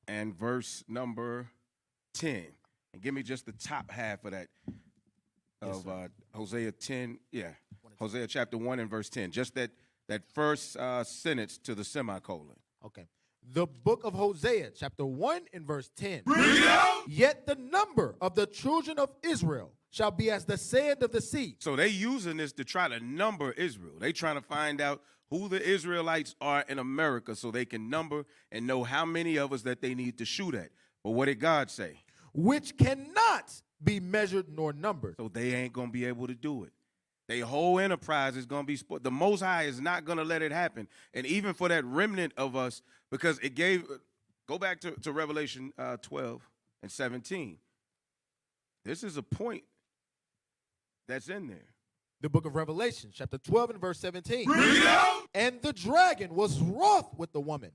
and verse number 10. And give me just the top half of that of Hosea 10. Yeah, Hosea chapter 1 and verse 10. Just that first sentence to the semicolon. Okay. The book of Hosea, chapter 1 and verse 10. Yet the number of the children of Israel shall be as the sand of the sea. So they using this to try to number Israel. They trying to find out who the Israelites are in America so they can number and know how many of us that they need to shoot at. But what did God say? Which cannot be measured nor numbered. So they ain't going to be able to do it. Their whole enterprise is going to be spoiled. The Most High is not going to let it happen. And even for that remnant of us, because it gave, go back to Revelation 12 and 17. This is a point that's in there. The book of Revelation, chapter 12 and verse 17. And the dragon was wroth with the woman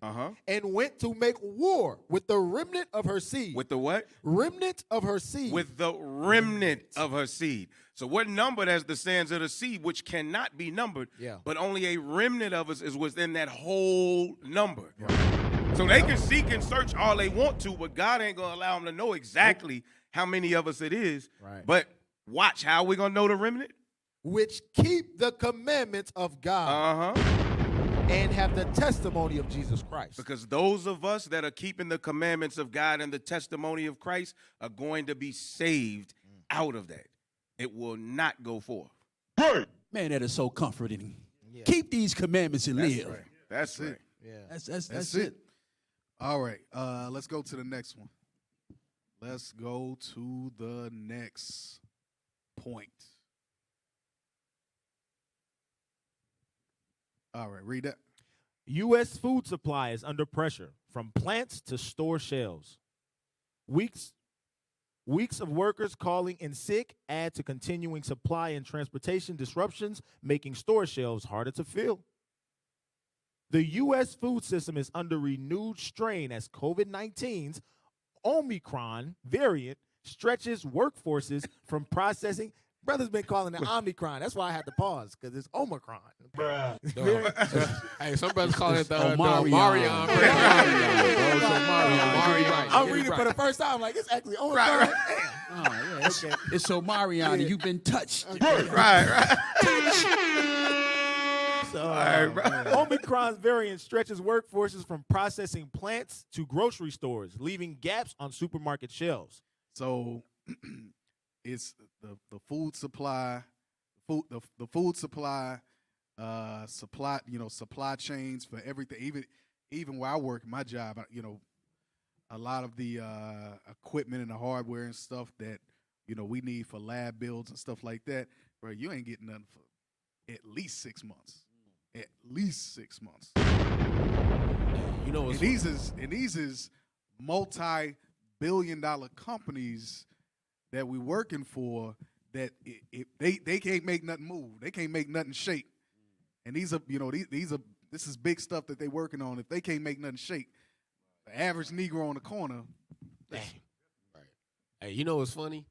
and went to make war with the remnant of her seed. With the what? Remnant of her seed. With the remnant of her seed. So we're numbered as the sands of the sea, which cannot be numbered. Yeah. But only a remnant of us is within that whole number. So they can seek and search all they want to, but God ain't going to allow them to know exactly how many of us it is. Right. But watch, how we going to know the remnant? Which keep the commandments of God and have the testimony of Jesus Christ. Because those of us that are keeping the commandments of God and the testimony of Christ are going to be saved out of that. It will not go forth. Man, that is so comforting. Yeah. Keep these commandments and live. Right. That's it. Yeah. That's it. All right. Let's go to the next one. Let's go to the next point. All right, read that. U.S. food supply is under pressure from plants to store shelves. Weeks of workers calling in sick add to continuing supply and transportation disruptions, making store shelves harder to fill. The U.S. food system is under renewed strain as COVID-19's Omicron variant stretches workforces from processing. Brother's been calling it Omicron. That's why I had to pause, because it's Omicron. Hey, some brothers call it the Omarion. I'm reading for the first time. Like, it's actually Omicron. It's Omarion, and you've been touched. Right. Omicron's variant stretches workforces from processing plants to grocery stores, leaving gaps on supermarket shelves. So it's the food supply, the food supply, supply chains for everything. Even where I work, my job, a lot of the equipment and the hardware and stuff that we need for lab builds and stuff like that, bro. You ain't getting nothing for at least 6 months. At least 6 months. These is multi-billion-dollar companies that we working for that they can't make nothing move. They can't make nothing shake. And these are this is big stuff that they working on. If they can't make nothing shake, the average Negro on the corner. Right. Hey, you know what's funny?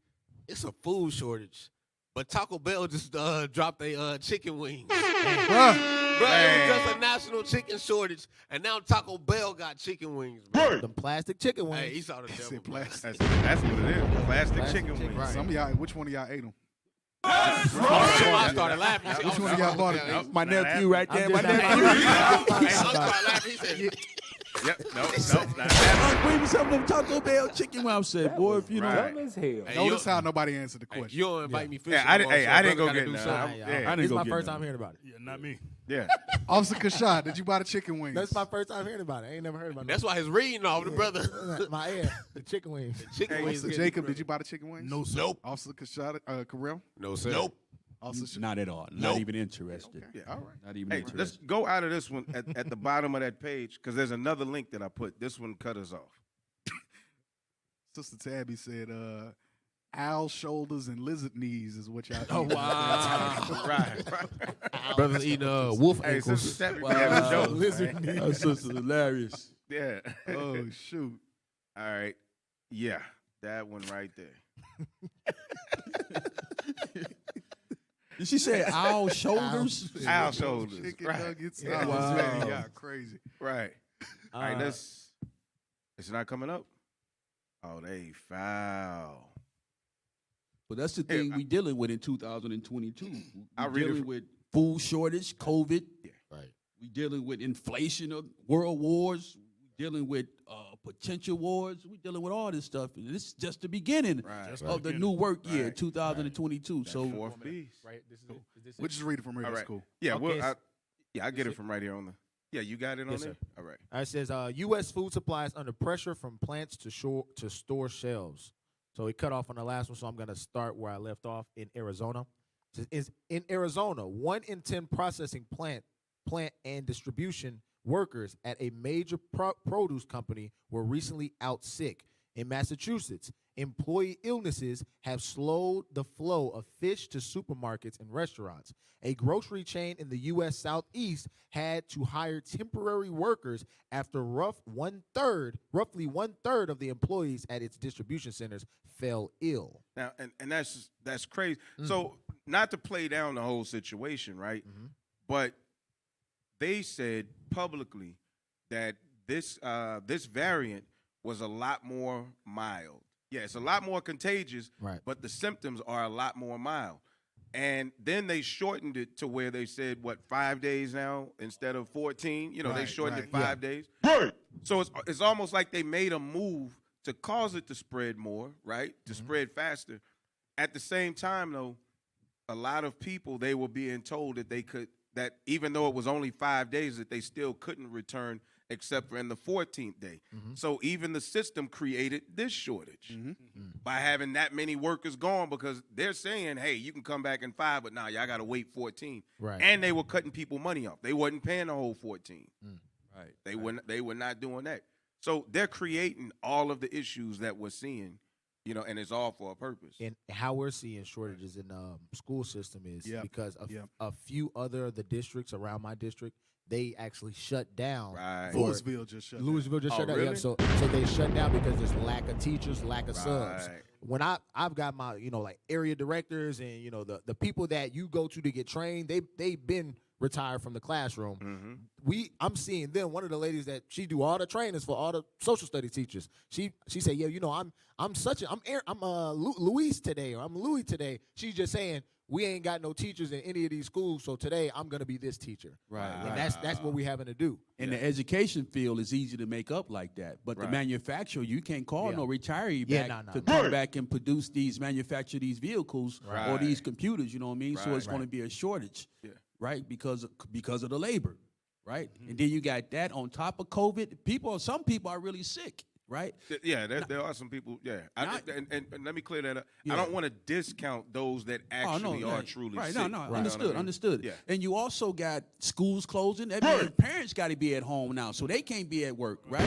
It's a food shortage, but Taco Bell just dropped their chicken wings. Bruh, it was just a national chicken shortage, and now Taco Bell got chicken wings, bro. Them plastic chicken wings. Hey, he saw the devil. That's what it is. Plastic chicken wings. Right. Some of y'all, which one of y'all ate them? I started laughing. Which one of y'all bought it? My nephew right there. My nephew. I started laughing. He said, Yep. No. Bring me some of them Taco Bell chicken wings. I said, boy, if you Right. know. Dumb as hell. Hey, Notice how nobody answered the Hey, question. you don't invite me fishing. I didn't go get get none. Yeah. This is my first time hearing about it. Yeah, not me. Yeah. Officer Kashad, did you buy the chicken wings? That's my first time hearing about it. I ain't never heard about it. That's why he's reading off the brother. My ear. The chicken wings. Chicken wings. Officer Jacob, did you buy the chicken wings? No, sir. Nope. Officer Kashad, Karel? No, sir. Nope. Officer Not at all. Not even interested. Yeah, all right. Not even Hey, let's interested. go out of this one at the bottom of that page because there's another link that I put. This one cut us off. Sister Tabby said, owl shoulders and lizard knees is what y'all Oh, eat. wow. right. Brothers eating wolf Hey, ankles. Sister Tabby be having jokes, Lizard man. That's just hilarious. Yeah. Oh, shoot. All right. Yeah, that one right there. Did she say owl shoulders? Owl shoulders. Chicken Right. nuggets. Yeah. Oh, Wow. man, y'all crazy. Right. All right, it's not coming up. Oh, they foul. But that's the thing we dealing with in 2022. I'll We read it dealing from- with food shortage, COVID. Right. We dealing with inflation of world wars. We dealing with potential wars. We dealing with all this stuff. And this is just the beginning Right. of the new work year, Right. 2022. So Fourth beast. Right? This is this We'll just read it from here. All That's right. cool. Yeah, Okay, I get it from right here on the. Yeah, you got it on Yes, there? sir. All right. It says U.S. food supplies under pressure from plants to store shelves. So we cut off on the last one, so I'm going to start where I left off in Arizona. It says, in Arizona, 1 in 10 processing plant and distribution workers at a major produce company were recently out sick. In Massachusetts, employee illnesses have slowed the flow of fish to supermarkets and restaurants. A grocery chain in the U.S. Southeast had to hire temporary workers after roughly one third of the employees at its distribution centers fell ill. Now, and that's crazy. So, not to play down the whole situation, right? But they said publicly that this variant was a lot more mild. Yeah, it's a lot more contagious, Right. but the symptoms are a lot more mild. And then they shortened it to where they said, 5 days now instead of 14? You know, they Right, shortened right, it 5 days. Right. So it's almost like they made a move to cause it to spread more, right? To spread faster. At the same time, though, a lot of people, they were being told that even though it was only 5 days, that they still couldn't return except for in the 14th day. So even the system created this shortage by having that many workers gone because they're saying, hey, you can come back in 5, but now y'all got to wait 14. Right. And they were cutting people money off. They wasn't paying the whole 14. right. They were not doing that. So they're creating all of the issues that we're seeing, and it's all for a purpose. And how we're seeing shortages in the school system is Yep. because of Yep. a few other of the districts around my district, they actually shut down. Right. Louisville just shut down. Louisville just Oh, shut down. really? Yeah, so they shut down because there's lack of teachers, lack of subs. Right. When I've got my like area directors and the people that you go to get trained, they've been retired from the classroom. I'm seeing them. One of the ladies that she do all the trainings for all the social studies teachers. She said, yeah, I'm Louise today, or I'm Louis today. She's just saying we ain't got no teachers in any of these schools, so today I'm gonna be this teacher. Right. And that's what we having to do. In the education field, it's easy to make up like that. But the manufacturer, you can't call no retiree back to come back and produce manufacture these vehicles or these computers, you know what I mean? So it's going to be a shortage, right? Because of the labor, right? And then you got that on top of COVID. Some people are really sick. Right? Yeah, there are some people. Yeah, and let me clear that up. I don't want to discount those that actually are truly sick. Understood. Yeah. And you also got schools closing. That means parents got to be at home now, so they can't be at work, right?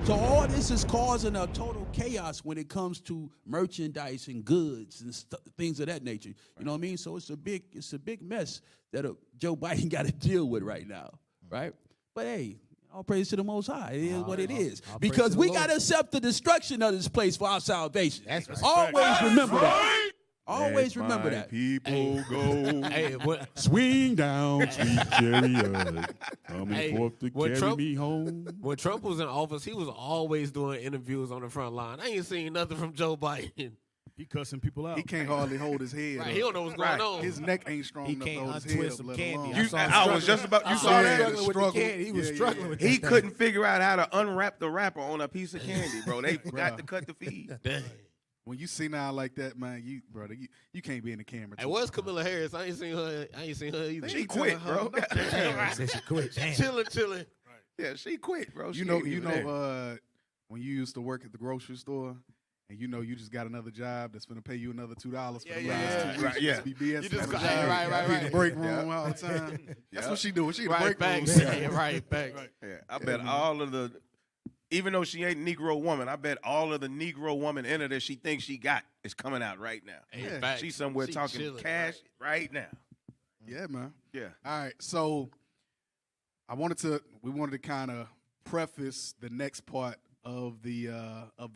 So all this is causing a total chaos when it comes to merchandise and goods and things of that nature. You know what I mean? So it's a big mess that Joe Biden got to deal with right now, right? But hey. All praise to the Most High. It is what it is. Because we got to accept the destruction of this place for our salvation. That's right. Always remember that. Always remember that. People go. Swing down, sweet chariot, coming forth to carry me home. When Trump was in office, he was always doing interviews on the front line. I ain't seen nothing from Joe Biden. He cussing people out. He can't hardly hold his head. He don't know what's going on. His neck ain't strong enough to hold his head some candy. I was just about. You saw that? He was struggling with He couldn't figure out how to unwrap the wrapper on a piece of candy, bro. They forgot to cut the feed. When you see now like that, man, you can't be in the camera. Hey, what's Kamala Harris? I ain't seen her either. She quit, bro. She quit. Chilling. Yeah, she quit, bro. You know, when you used to work at the grocery store. And you just got another job that's going to pay you another $2 for the last 2 weeks. Yeah. Be BS. You just Be in the break room all the time. That's what she do. She in the break room. Yeah, I bet all of the, even though she ain't Negro woman, I bet all of the Negro woman in her that she thinks she got is coming out right now. She's somewhere talking chilling, cash right now. Yeah, man. Yeah. All right. So we wanted to kind of preface the next part of the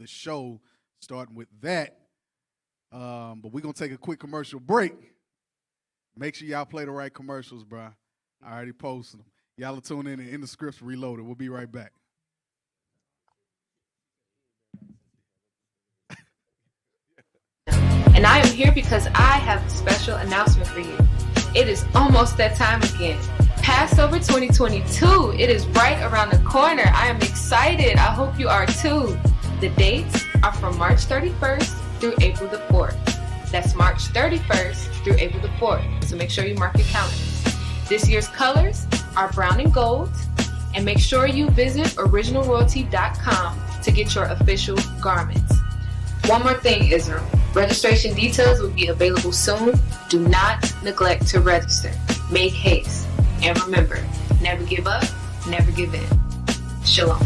show. Starting with that, but we're going to take a quick commercial break. Make sure y'all play the right commercials, bro. I already posted them. Y'all are tuning in the scripts reloaded. We'll be right back. And I am here because I have a special announcement for you. It is almost that time again. Passover 2022, it is right around the corner. I am excited. I hope you are too. The dates are from March 31st through April the 4th. That's March 31st through April the 4th. So make sure you mark your calendars. This year's colors are brown and gold. And make sure you visit originalroyalty.com to get your official garments. One more thing, Israel. Registration details will be available soon. Do not neglect to register. Make haste. And remember, never give up, never give in. Shalom.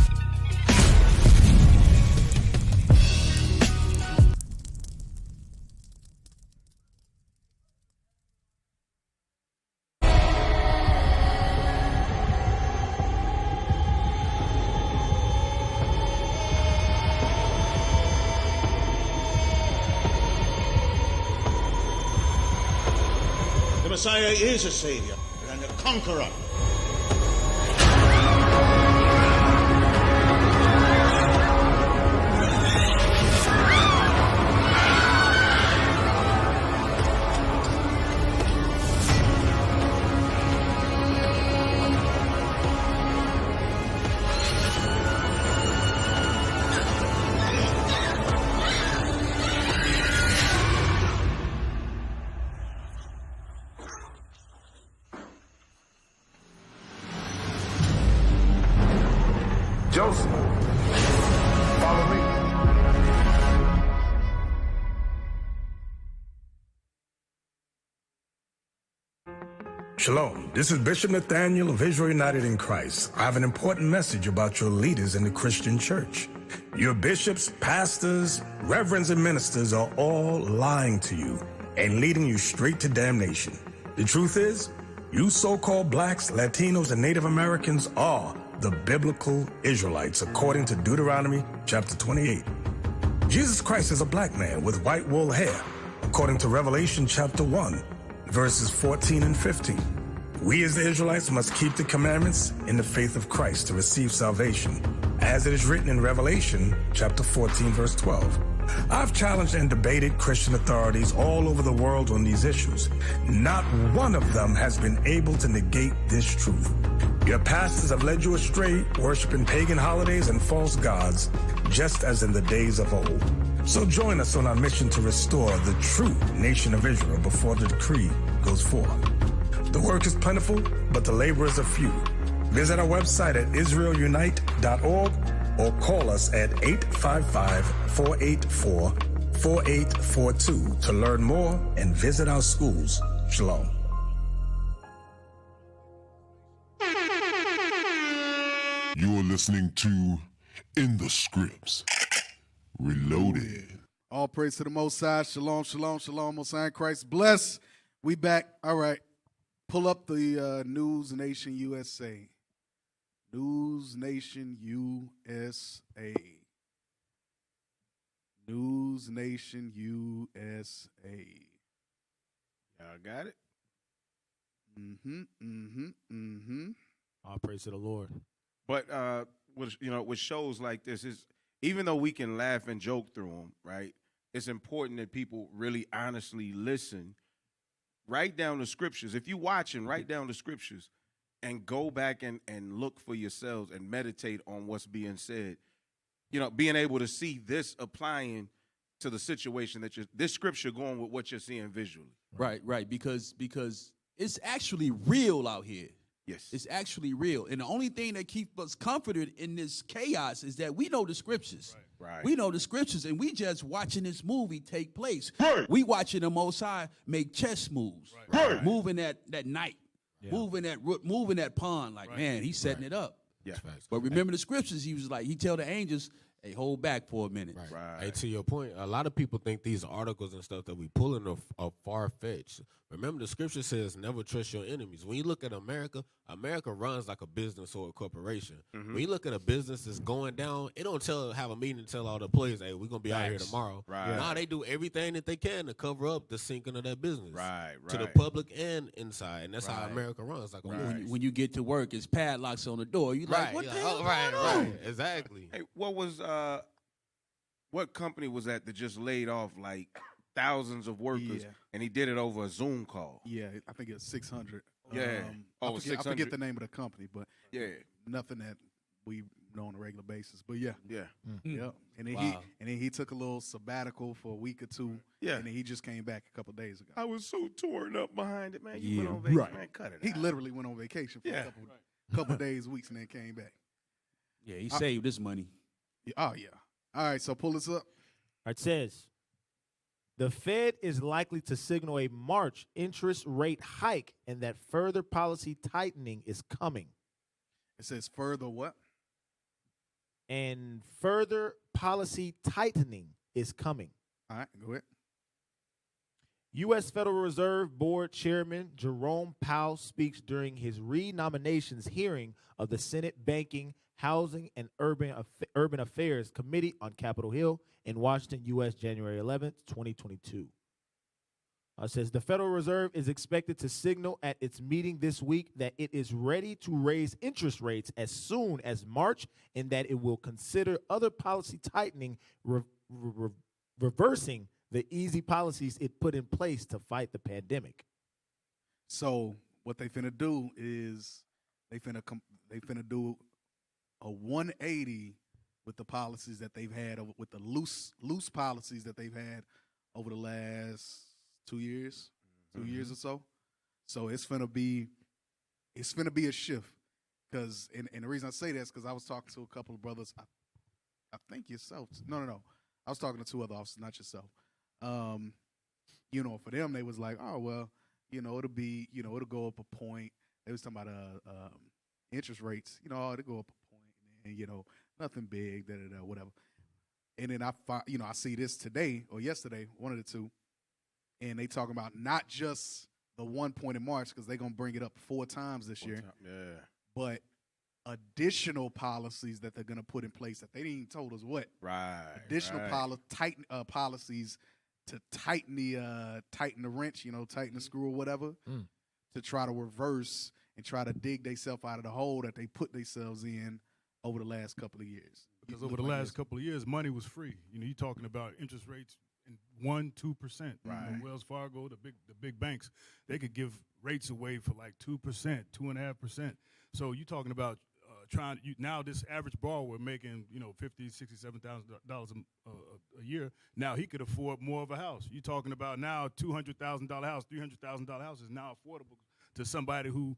The Messiah is a savior and a conqueror. Joseph, follow me. Shalom, this is Bishop Nathaniel of Israel United in Christ. I have an important message about your leaders in the Christian church. Your bishops, pastors, reverends, and ministers are all lying to you and leading you straight to damnation. The truth is, you so-called blacks, Latinos, and Native Americans are the biblical Israelites, according to Deuteronomy chapter 28. Jesus Christ is a black man with white wool hair, according to Revelation chapter 1, verses 14 and 15. We as the Israelites must keep the commandments in the faith of Christ to receive salvation, as it is written in Revelation chapter 14, verse 12. I've challenged and debated Christian authorities all over the world on these issues. Not one of them has been able to negate this truth. Your pastors have led you astray, worshiping pagan holidays and false gods, just as in the days of old. So join us on our mission to restore the true nation of Israel before the decree goes forth. The work is plentiful, but the laborers are few. Visit our website at israelunite.org or call us at 855-484-4842 to learn more and visit our schools. Shalom. You're listening to In the Scripts, Reloaded. All praise to the Most High. Shalom, shalom, shalom. Most High in Christ bless. We back. All right. Pull up the News Nation USA. News Nation USA. News Nation USA. Y'all got it? All praise to the Lord. But with shows like this, is even though we can laugh and joke through them, right? It's important that people really honestly listen. Write down the scriptures. If you're watching, write down the scriptures and go back and look for yourselves and meditate on what's being said. You know, being able to see this applying to the situation that this scripture going with what you're seeing visually. Right. Because it's actually real out here. Yes. It's actually real. And the only thing that keeps us comforted in this chaos is that we know the scriptures. Right. We know the scriptures, and we just watching this movie take place. Right. We watching the Most High make chess moves. Right. Moving that night. Yeah. Moving that pawn. Like, man, he's setting it up. Yeah. But remember the scriptures, he tell the angels, hey, hold back for a minute. Right. Hey, to your point, a lot of people think these articles and stuff that we pulling are far-fetched. Remember, the scripture says never trust your enemies. When you look at America, America runs like a business or a corporation. Mm-hmm. When you look at a business that's going down, it don't have a meeting to tell all the employees, hey, we're going to be out here tomorrow. Right. Now they do everything that they can to cover up the sinking of that business. Right. To the public and inside. And that's how America runs. Like when you get to work, it's padlocks on the door. You like, what the hell? Right. Exactly. Hey, what company was that just laid off like thousands of workers, and he did it over a Zoom call? Yeah, I think it's 600. Yeah. I forget the name of the company, but nothing that we know on a regular basis. But yeah. And then he took a little sabbatical for a week or two. Yeah. And then he just came back a couple of days ago. I was so torn up behind it, man. You went on vacation, man. Cut it. He literally went on vacation for a couple of days, weeks, and then came back. Yeah, he saved this money. Oh yeah. All right, so pull this up. It says, the Fed is likely to signal a March interest rate hike and that further policy tightening is coming. It says further what? And further policy tightening is coming. All right, go ahead. U.S. Federal Reserve Board Chairman Jerome Powell speaks during his re-nominations hearing of the Senate Banking, Housing, and Urban Affairs Committee on Capitol Hill in Washington, U.S., January 11th, 2022. It says the Federal Reserve is expected to signal at its meeting this week that it is ready to raise interest rates as soon as March and that it will consider other policy tightening, reversing the easy policies it put in place to fight the pandemic. So what they finna do is they finna do a 180 with the policies that they've had, with the loose policies that they've had over the last 2 years, 2 years or so. So it's finna be a shift. And the reason I say that is because I was talking to a couple of brothers. I think yourself. No. I was talking to two other officers, not yourself. For them, they was like, oh well, it'll go up a point. They was talking about interest rates. It'll go up a point, and nothing big, whatever. And then I see this today or yesterday, one of the two. And they talking about not just the 1 point in March, because they're going to bring it up 4 times this year, but additional policies that they're going to put in place that they didn't even told us what. Right. Additional policies to tighten the wrench, tighten the screw or whatever, to try to reverse and try to dig themselves out of the hole that they put themselves in over the last couple of years. Because over the last couple of years, money was free. You know, you're talking about interest rates in 1-2%. Right. You know, Wells Fargo, the big banks, they could give rates away for like 2%, 2.5%. So you're talking about now this average borrower making $50,000, $67,000 a year. Now he could afford more of a house. You're talking about now $200,000 house, $300,000 house is now affordable to somebody who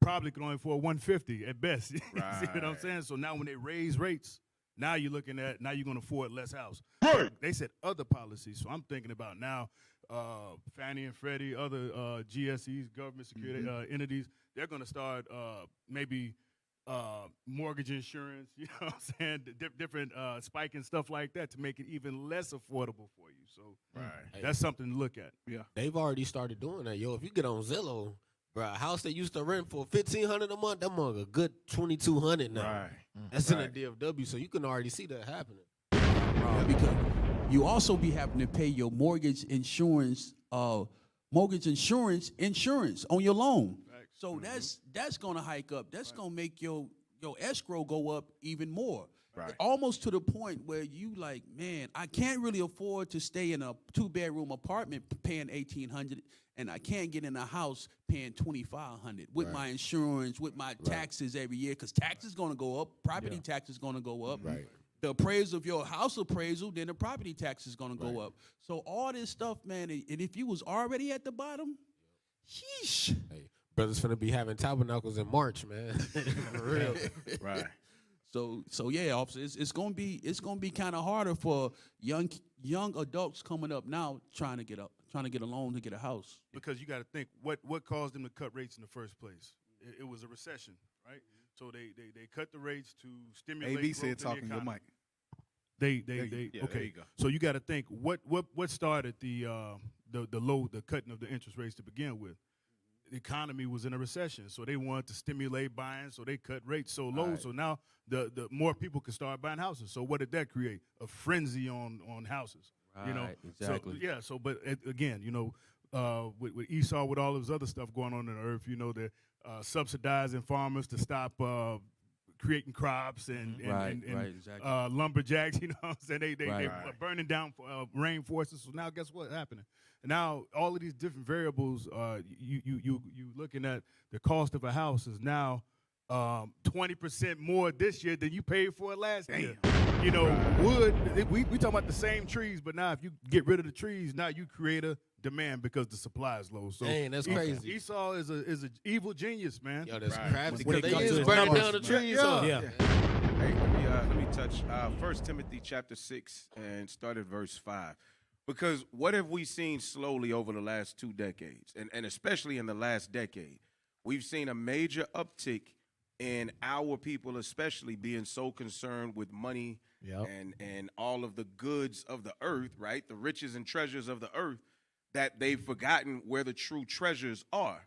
probably can only afford $150 at best. Right. See what I'm saying? So now when they raise rates, now you're going to afford less house. Right. They said other policies. So I'm thinking about now Fannie and Freddie, other GSEs, government security entities, they're going to start maybe mortgage insurance, you know what I'm saying, different spike and stuff like that to make it even less affordable for you. So that's something to look at. Yeah, they've already started doing that. Yo, if you get on Zillow, bro, a house they used to rent for $1,500 a month, that mug a good $2,200 now. Right. That's in a DFW, so you can already see that happening. Because you also be having to pay your mortgage insurance on your loan. So that's gonna hike up. That's gonna make your escrow go up even more. Right. Almost to the point where you like, man, I can't really afford to stay in a 2-bedroom apartment paying $1,800, and I can't get in a house paying $2,500 with my insurance, with my taxes every year, because taxes gonna go up, property taxes gonna go up. Right. The appraisal of your house appraisal, then the property tax is gonna go up. So all this stuff, man, and if you was already at the bottom, sheesh. Hey. Brothers finna be having tabernacles in March, man. For real. Right. So yeah, officer, it's gonna be kind of harder for young adults coming up now trying to get a loan to get a house. Because you got to think what caused them to cut rates in the first place. It was a recession, right? So they cut the rates to stimulate. AB said talking your mic. They okay. You go. So you got to think what started the cutting of the interest rates to begin with. The economy was in a recession, so they wanted to stimulate buying, so they cut rates so low. Right. So now the more people can start buying houses. So what did that create? A frenzy on houses. Right, exactly. So but again, with Esau, with all of his other stuff going on the earth, they're subsidizing farmers to stop creating crops and lumberjacks. You know what I'm saying? They are burning down rainforests. So now guess what's happening? Now all of these different variables, you looking at the cost of a house is now 20% more this year than you paid for it last year. Wood, we talking about the same trees, but now if you get rid of the trees, now you create a demand because the supply is low. So dang, that's crazy. Esau is an evil genius, man. Yo, that's crafty because they is burning down the trees. Yeah. Hey, let me touch 1 Timothy chapter 6 and start at verse 5. Because what have we seen slowly over the last 2 decades, and especially in the last decade? We've seen a major uptick in our people, especially being so concerned with money and all of the goods of the earth, right? The riches and treasures of the earth, that they've forgotten where the true treasures are.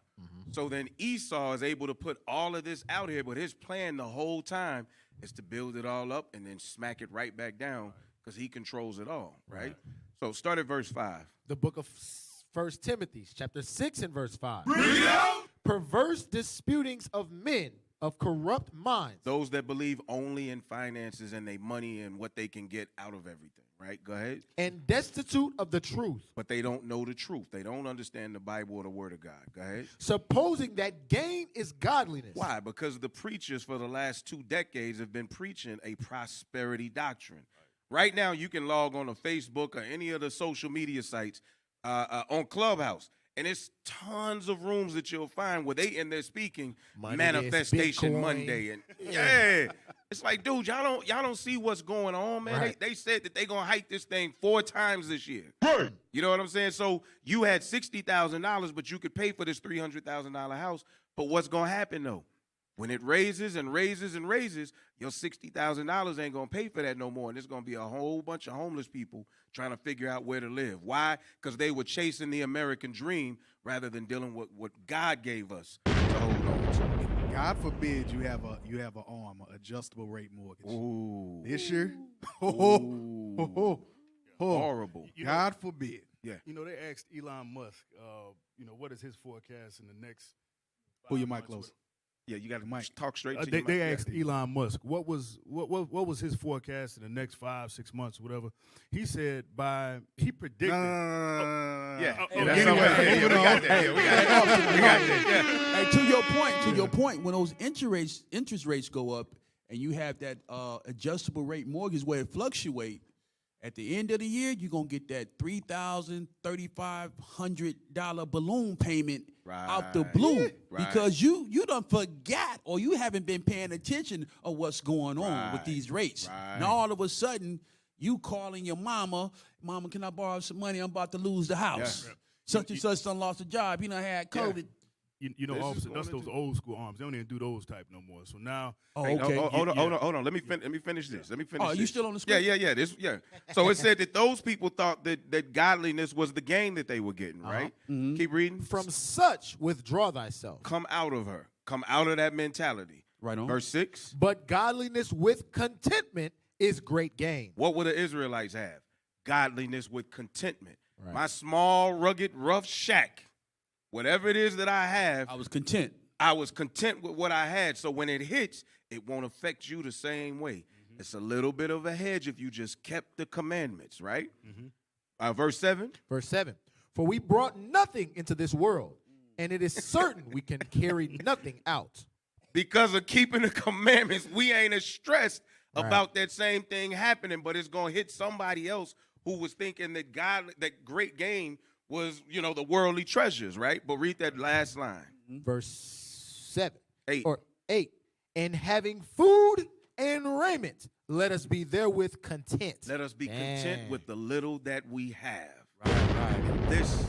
So then Esau is able to put all of this out here, but his plan the whole time is to build it all up and then smack it right back down because he controls it all, right? So start at verse 5. The book of 1 Timothy, chapter 6 and verse 5. Read it out! Perverse disputings of men of corrupt minds. Those that believe only in finances and their money and what they can get out of everything, right? Go ahead. And destitute of the truth. But they don't know the truth. They don't understand the Bible or the Word of God. Go ahead. Supposing that gain is godliness. Why? Because the preachers for the last 2 decades have been preaching a prosperity doctrine. Right now, you can log on to Facebook or any of the social media sites on Clubhouse. And it's tons of rooms that you'll find where they in there speaking Manifestation Monday. And it's like, dude, y'all don't see what's going on, man. Right. They said that they're gonna hike this thing 4 times this year. Right. You know what I'm saying? So you had $60,000, but you could pay for this $300,000 house. But what's gonna happen though? When it raises and raises and raises, your $60,000 ain't going to pay for that no more. And there's going to be a whole bunch of homeless people trying to figure out where to live. Why? Because they were chasing the American dream rather than dealing with what God gave us to hold on to. God forbid you have an adjustable rate mortgage. Ooh. This year? Horrible. God forbid. Yeah. They asked Elon Musk, what is his forecast in the next 5 Pull your mic months? close. Yeah, you got to talk straight to they, your they mic. asked Elon Musk what was his forecast in the next 5-6 months, whatever. He said he predicted. Yeah. Anyway, we got that. We got that. Hey, to your point, when those interest rates go up, and you have that adjustable rate mortgage where it fluctuate, at the end of the year, you're going to get that $3,000, $3,500 balloon payment out the blue because you done forgot or you haven't been paying attention of what's going on with these rates. Now, all of a sudden, you calling your mama, can I borrow some money? I'm about to lose the house. Yeah. Such and such done lost a job. You done had COVID. You know, officer, that's those old school arms. They don't even do those type no more. So now, okay. Hold on. Let me finish this. Are you still on the script? Yeah. So it said that those people thought that godliness was the gain that they were getting, right? Mm-hmm. Keep reading. From such withdraw thyself. Come out of her. Come out of that mentality. Right on. Verse 6. But godliness with contentment is great gain. What would the Israelites have? Godliness with contentment. Right. My small, rugged, rough shack. Whatever it is that I have, I was content. I was content with what I had. So when it hits, it won't affect you the same way. Mm-hmm. It's a little bit of a hedge if you just kept the commandments, right? Mm-hmm. Verse 7. Verse 7. For we brought nothing into this world, and it is certain we can carry nothing out. Because of keeping the commandments, we ain't as stressed about that same thing happening, but it's going to hit somebody else who was thinking that that great gain was, the worldly treasures, right? But read that last line. Verse 7. 8. Or 8. And having food and raiment, let us be therewith content. Let us be content with the little that we have. Right. And this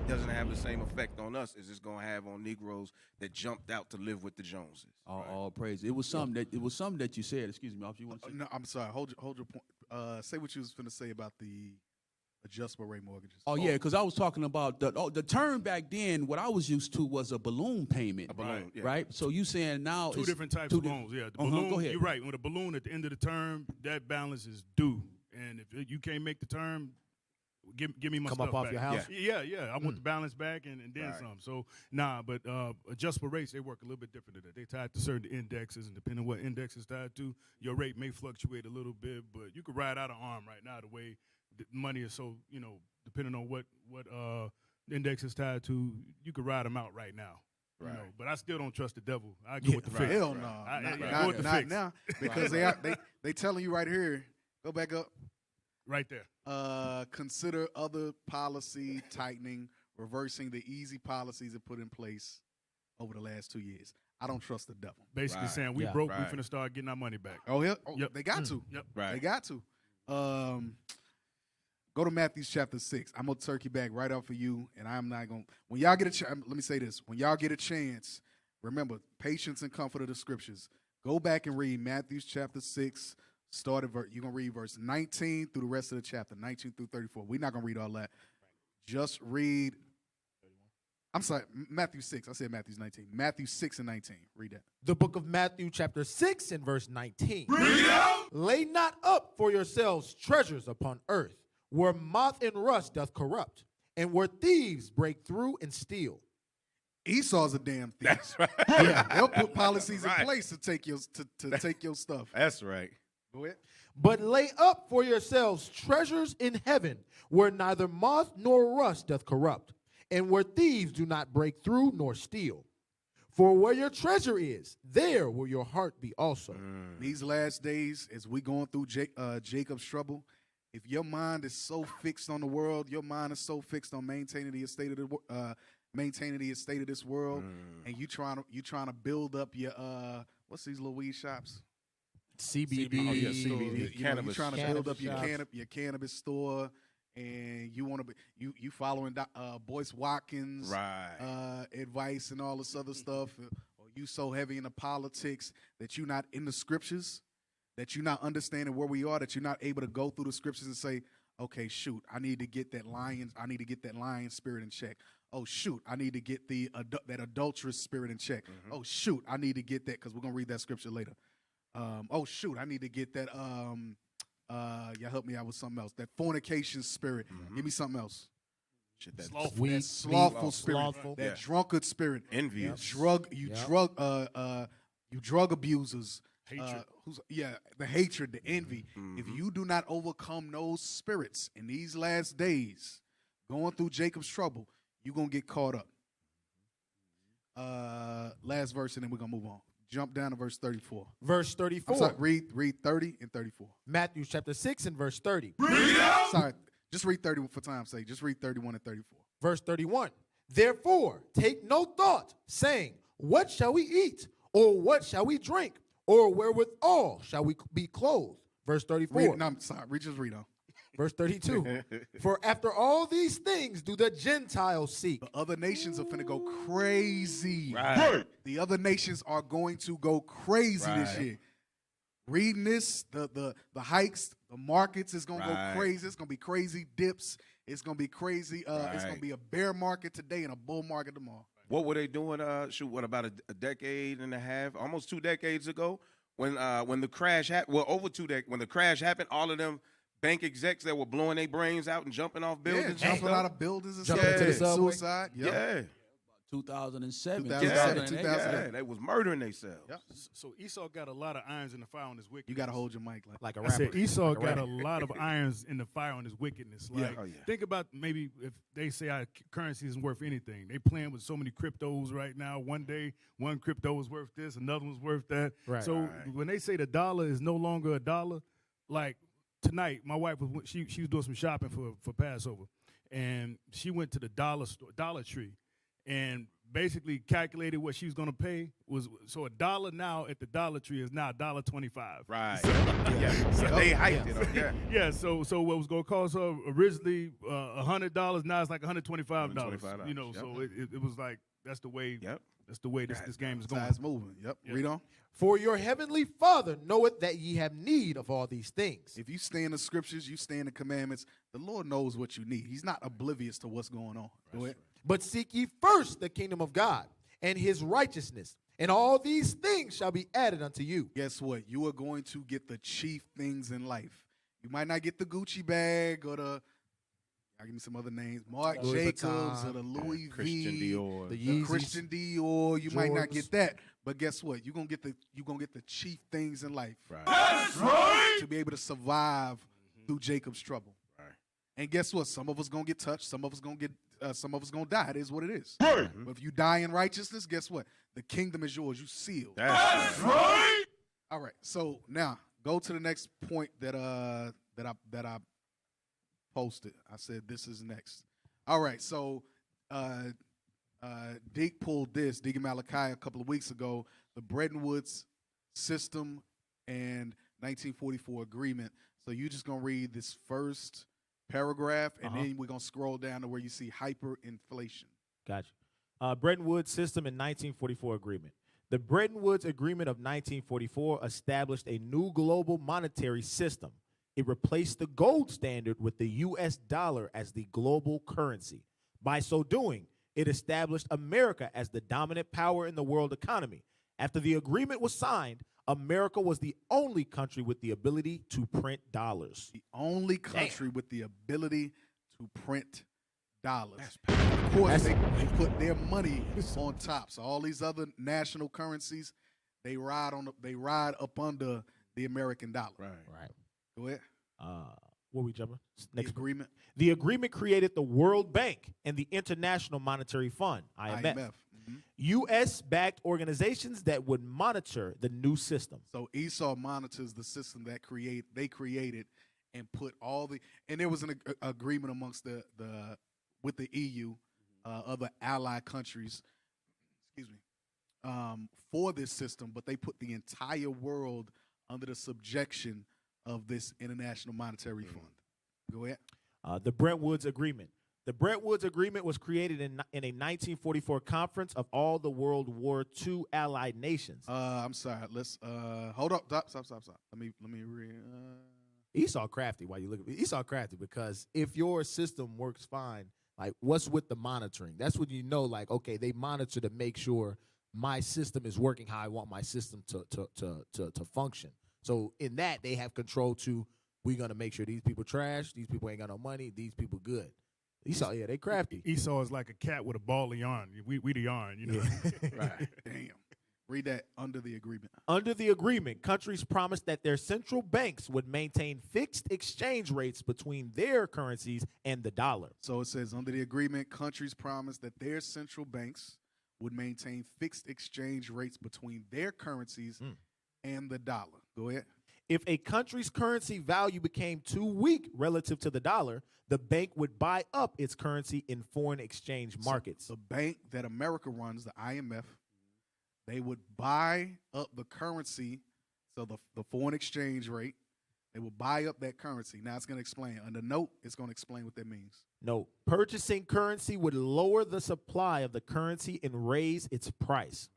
doesn't have the same effect on us as it's going to have on Negroes that jumped out to live with the Joneses. All praise. It was something that you said. Excuse me, you want to say? No, I'm sorry. Hold your point. Say what you was finna say about the adjustable rate mortgages. Oh, yeah, because I was talking about the term back then. What I was used to was a balloon payment. A balloon, right? So you saying now two it's different types of loans. Yeah, the balloon. Go ahead. You're right. With a balloon at the end of the term, that balance is due, and if you can't make the term, give me my Come stuff up off back. your house. Yeah. I want the balance back and then some. So but adjustable rates, they work a little bit different than that. They tied to certain indexes, and depending on what index is tied to, your rate may fluctuate a little bit, but you could ride out an arm right now the way the money is so, depending on what index is tied to, you could ride them out right now. Right. But I still don't trust the devil. I go with the fix. Hell no. Not now. Because they telling you right here, go back up. Right there. Consider other policy tightening, reversing the easy policies that put in place over the last 2 years. I don't trust the devil. Basically saying we broke, we finna start getting our money back. Oh, yeah. They got to. Yep. They got to. Go to Matthew chapter 6. I'm going to turkey back right off of you, and I'm not going to. When y'all get a chance, let me say this. When y'all get a chance, remember, patience and comfort of the scriptures. Go back and read Matthew chapter 6, you're going to read verse 19 through the rest of the chapter, 19 through 34. We're not going to read all that. Just read. I'm sorry, Matthew 6. I said Matthew's 19. Matthew 6 and 19. Read that. The book of Matthew chapter 6 and verse 19. Lay not up for yourselves treasures upon earth, where moth and rust doth corrupt, and where thieves break through and steal. Esau's a damn thief. That's right. Yeah, they'll put policies in place to take your take your stuff. That's right. Go ahead. But lay up for yourselves treasures in heaven, where neither moth nor rust doth corrupt, and where thieves do not break through nor steal. For where your treasure is, there will your heart be also. These last days, as we going through Jacob's trouble, if your mind is so fixed on the world, your mind is so fixed on maintaining the estate of this world, and you trying to build up your what's these little weed shops? CBD. CBD. You're trying to build up shops. your cannabis store, and you want to be you following Boyce Watkins advice and all this other stuff, or you so heavy into politics that you're not in the scriptures, that you're not understanding where we are, that you're not able to go through the scriptures and say, okay, shoot, I need to get that lion spirit in check. Oh, shoot, I need to get that adulterous spirit in check. Oh, shoot, I need to get that, because we're going to read that scripture later. Oh, shoot, I need to get that, y'all help me out with something else, that fornication spirit. Give me something else. nature, that Slothful. that slothful spirit, slothful. that drunkard spirit, envious, drug abusers, Hatred. the hatred, the envy. If you do not overcome those spirits in these last days, going through Jacob's trouble, you're gonna get caught up. Last verse, and then we're gonna move on. Jump down to verse 34. Verse 34. I'm sorry, read 30 and 34. Matthew chapter 6 and verse 30. Sorry, just read 30 for time's sake. Just read 31 and 34. Verse 31. Therefore, take no thought, saying, what shall we eat? Or what shall we drink? Or wherewithal shall we be clothed? Verse 34. I'm sorry, just read on. Verse 32. For after all these things do the Gentiles seek. The other nations are finna go crazy. Right. The other nations are going to go crazy this year. Reading this, the hikes, the markets is gonna go crazy. It's gonna be crazy dips. It's gonna be crazy. It's gonna be a bear market today and a bull market tomorrow. What were they doing? About a decade and a half, almost 2 decades ago, when the crash happened? Well, over 2 decades. When the crash happened, all of them bank execs that were blowing their brains out and jumping off buildings, jumping out of buildings and jumping into the subway. Suicide. Yeah. 2007. 2007. Yeah, they was murdering themselves. Yep. So Esau got a lot of irons in the fire on his wickedness. You got to hold your mic Like a I rapper. said Esau Like a got a rapper. lot of irons in the fire on his wickedness. Like, think about maybe if they say our currency isn't worth anything. They playing with so many cryptos right now. One day, one crypto is worth this, another one's worth that. Right. So when they say the dollar is no longer a dollar, like tonight, my wife she was doing some shopping for Passover, and she went to the Dollar Tree, and basically calculated what she was going to pay was so $1 now at the Dollar Tree is now $1.25. Right. So they hyped it up. Yeah. So what was going to cost her originally $100 now it's like $125. You know, so it was like that's the way. That's the way this game is going. It's moving. Yep. Read on. For your heavenly Father knoweth that ye have need of all these things. If you stay in the scriptures, you stay in the commandments, the Lord knows what you need. He's not oblivious to what's going on. Go ahead. But seek ye first the kingdom of God and his righteousness, and all these things shall be added unto you. Guess what? You are going to get the chief things in life. You might not get the Gucci bag or the, I'll give me some other names, Marc Jacobs or the Louis Christian V, Dior. the Christian Dior. You might not get that, but guess what? You're gonna get the chief things in life. Right. That's right. To be able to survive through Jacob's trouble. Right. And guess what? Some of us gonna get touched. Some of us gonna die. It is what it is. Right. But if you die in righteousness, guess what? The kingdom is yours. You sealed. That's right. All right. So now go to the next point that I posted. I said this is next. All right. So Deke pulled this, Deke and Malachi, a couple of weeks ago, the Bretton Woods system and 1944 agreement. So you're just gonna read this first paragraph, and then we're gonna scroll down to where you see hyperinflation. Gotcha. Bretton Woods system and 1944 agreement. The Bretton Woods Agreement of 1944 established a new global monetary system. It replaced the gold standard with the U.S. dollar as the global currency. By so doing, it established America as the dominant power in the world economy. After the agreement was signed, America was the only country with the ability to print dollars. The only country with the ability to print dollars. Of course, they put their money on top. So all these other national currencies, they ride up under the American dollar. Right. Go ahead. Where we jumping? Next agreement. The agreement created the World Bank and the International Monetary Fund, IMF. U.S.-backed organizations that would monitor the new system. So Esau monitors the system that they created and put all the, and there was an agreement amongst with the EU, other allied countries, for this system, but they put the entire world under the subjection of this International Monetary Fund. Go ahead. The Bretton Woods Agreement. The Bretton Woods Agreement was created in a 1944 conference of all the World War II allied nations. I'm sorry. Let's hold up. Stop. Let me read. Esau crafty. Why you look at me? Esau crafty because if your system works fine, like what's with the monitoring? That's when you know, like, okay, they monitor to make sure my system is working how I want my system to function. So in that, they have control to, we're going to make sure these people trash, these people ain't got no money, these people good. Esau, yeah, they crafty. Esau is like a cat with a ball of yarn. We the yarn, you know. Right. Damn. Read that under the agreement. Under the agreement, countries promised that their central banks would maintain fixed exchange rates between their currencies and the dollar. So it says under the agreement, countries promised that their central banks would maintain fixed exchange rates between their currencies and the dollar. Go ahead. If a country's currency value became too weak relative to the dollar, the bank would buy up its currency in foreign exchange markets. So the bank that America runs, the IMF, they would buy up the currency, so the foreign exchange rate, they would buy up that currency. Now it's going to explain. Under note, it's going to explain what that means. No, purchasing currency would lower the supply of the currency and raise its price.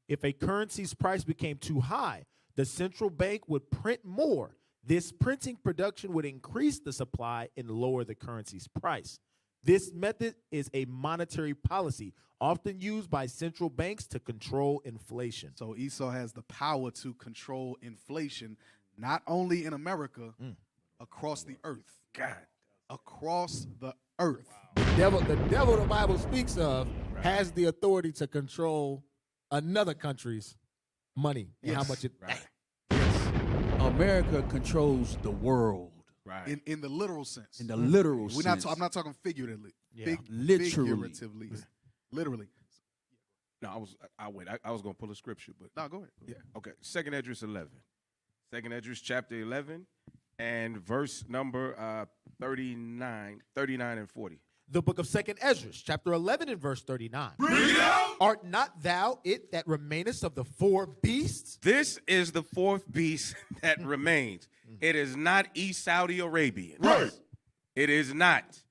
If a currency's price became too high, the central bank would print more. This printing production would increase the supply and lower the currency's price. This method is a monetary policy often used by central banks to control inflation. So Esau has the power to control inflation, not only in America, across the earth. God. Across the earth. The devil the Bible speaks of has the authority to control another country's money and how much it. America controls the world. Right. In the literal sense. In the literal sense. I'm not talking figuratively. Yeah. Literally. Figuratively. Literally. No, I was going to pull a scripture, but no, go ahead. Yeah. Okay. 2nd Esdras 11. 2nd Esdras chapter 11 and verse number 39 and 40. The book of 2nd Esdras, chapter 11 and verse 39. Art not thou it that remainest of the four beasts? This is the fourth beast that remains. It is not East Saudi Arabian. Right. It is not.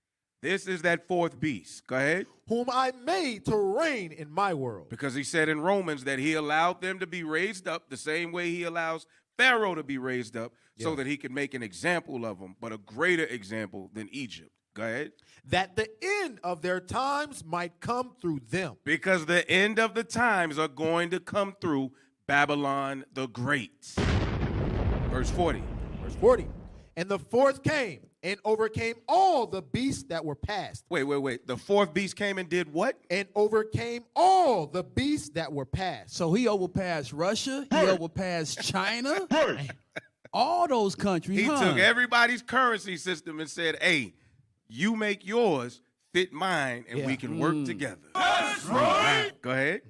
This is that fourth beast. Go ahead. Whom I made to reign in my world. Because he said in Romans that he allowed them to be raised up the same way he allows Pharaoh to be raised up so that he can make an example of them, but a greater example than Egypt. Go ahead. That the end of their times might come through them. Because the end of the times are going to come through Babylon the Great. Verse 40. Verse 40. And the fourth came and overcame all the beasts that were past. Wait. The fourth beast came and did what? And overcame all the beasts that were past. So he overpassed Russia. He overpassed China. All those countries. He took everybody's currency system and said, hey, you make yours fit mine and we can work together. That's right. Go ahead.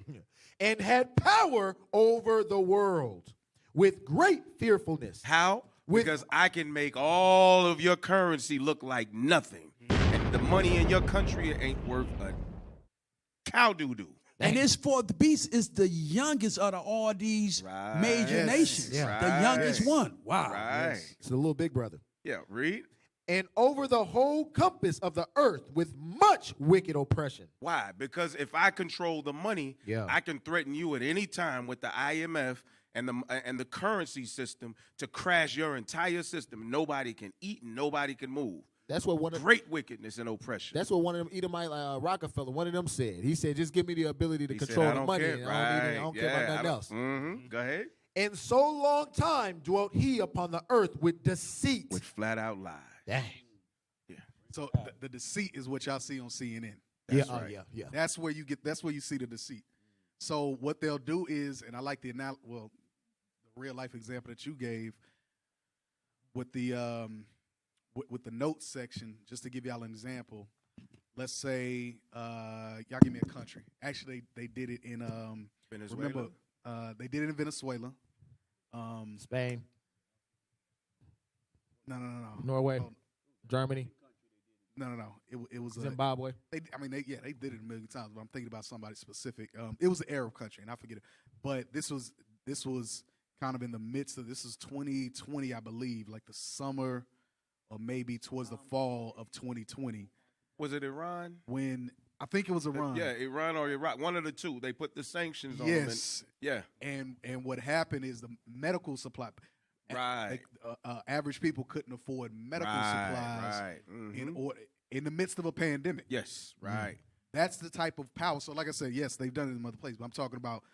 And had power over the world with great fearfulness. How? Because I can make all of your currency look like nothing. And the money in your country ain't worth a cow doo-doo. And this fourth beast is the youngest out of all these major nations. Yeah. The youngest one. Wow. Right. Yes. It's a little big brother. Yeah, read. And over the whole compass of the earth with much wicked oppression. Why? Because if I control the money, I can threaten you at any time with the IMF and the currency system to crash your entire system. Nobody can eat and nobody can move. That's what one of great wickedness and oppression. That's what one of them Edomite Rockefeller, one of them said. He said, "Just give me the ability to control the money. And I don't care about nothing else." Mm-hmm. Go ahead. And so long time dwelt he upon the earth with deceit, with flat out lies. Dang. Yeah. So the deceit is what y'all see on CNN. That's right. Yeah. That's where you get. That's where you see the deceit. So what they'll do is, and I like the real life example that you gave with the with the notes section. Just to give y'all an example, let's say y'all give me a country. Actually, they did it in Venezuela. Remember, they did it in Venezuela. Spain. No. Norway. Germany. No. It was Zimbabwe. They did it a million times, but I'm thinking about somebody specific. It was an Arab country, and I forget it. But this was kind of in the midst of, this is 2020, I believe, like the summer or maybe towards the fall of 2020. Was it Iran? When I think it was Iran. Yeah, Iran or Iraq, one of the two. They put the sanctions on them. Yes. Yeah. And what happened is the medical supply. Right. Average people couldn't afford medical supplies. Right. Mm-hmm. In the midst of a pandemic. Yes. Right. That's the type of power. So, like I said, yes, they've done it in other places, but I'm talking about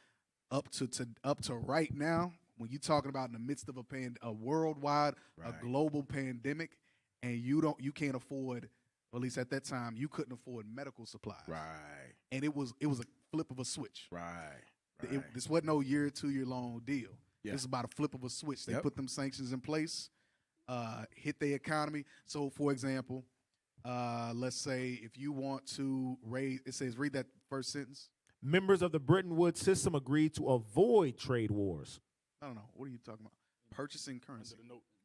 up to right now. When you're talking about in the midst of a worldwide, a global pandemic, and you can't afford or at least at that time, you couldn't afford medical supplies. Right. And it was a flip of a switch. Right. This wasn't no 2-year long deal. Yeah. This is about a flip of a switch. They Yep. put them sanctions in place, hit the economy. So, for example, let's say if you want to raise, it says, read that first sentence. Members of the Bretton Woods system agreed to avoid trade wars. I don't know. What are you talking about? Purchasing currency.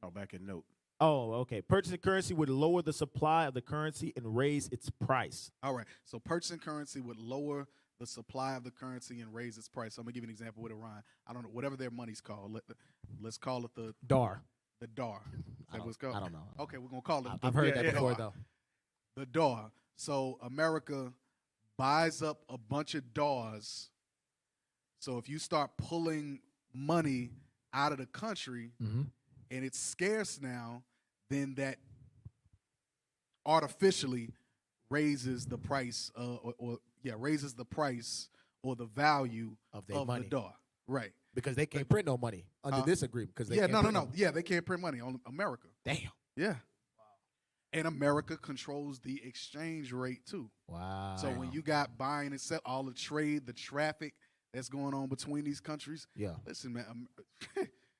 Oh, back in note. Oh, okay. Purchasing currency would lower the supply of the currency and raise its price. All right. So purchasing currency would lower the supply of the currency and raise its price. So I'm gonna give you an example with Iran. I don't know, whatever their money's called. Let's call it the DAR. The DAR. Is that what it's called? I don't know. Okay, we're gonna call it. I've heard that before, though. The DAR. So America buys up a bunch of DARs. So if you start pulling money out of the country and it's scarce now, then that artificially raises the price, raises the price or the value of their money. the DAR. Right. Because they can't print no money under this agreement. Because Yeah, they can't print money on America. Damn. Yeah. And America controls the exchange rate too. Wow. So when you got buying and sell, all the trade, the traffic that's going on between these countries. Yeah. Listen, man.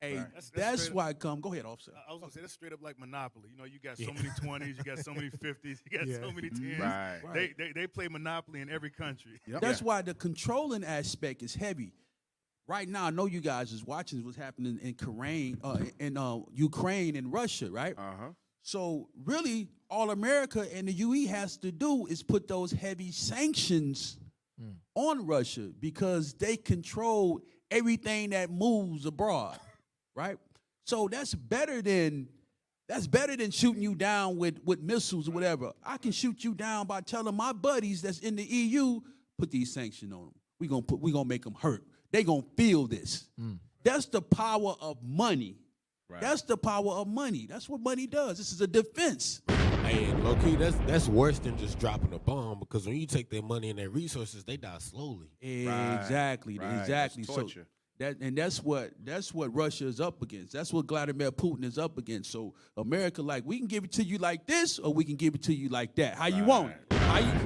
Hey, that's why I come. Go ahead, officer. I was gonna say that's straight up like Monopoly. You know, you got so many 20s, you got so many 50s, you got so many 10s. Right. They play Monopoly in every country. Yep. That's why the controlling aspect is heavy. Right now, I know you guys is watching what's happening in Ukraine and Russia, right? So really, all America and the UE has to do is put those heavy sanctions on Russia because they control everything that moves abroad, right? So that's better than shooting you down with missiles or whatever. I can shoot you down by telling my buddies that's in the EU, put these sanctions on them. We gonna make them hurt. They gonna feel this. That's the power of money. Right. That's the power of money. That's what money does. This is a defense. Hey, low key, that's worse than just dropping a bomb because when you take their money and their resources, they die slowly. Exactly. Exactly. That's torture. So that's what Russia is up against. That's what Vladimir Putin is up against. So America, like, we can give it to you like this, or we can give it to you like that. How you want it?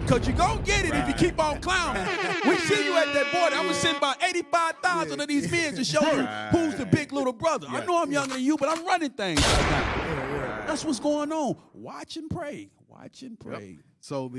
Because you're going to get it if you keep on clowning. We see you at that border. I'm going to send about 85,000 of these men to show you who's the big little brother. I know I'm younger than you, but I'm running things right now. That's what's going on. Watch and pray. Watch and pray. Yep. So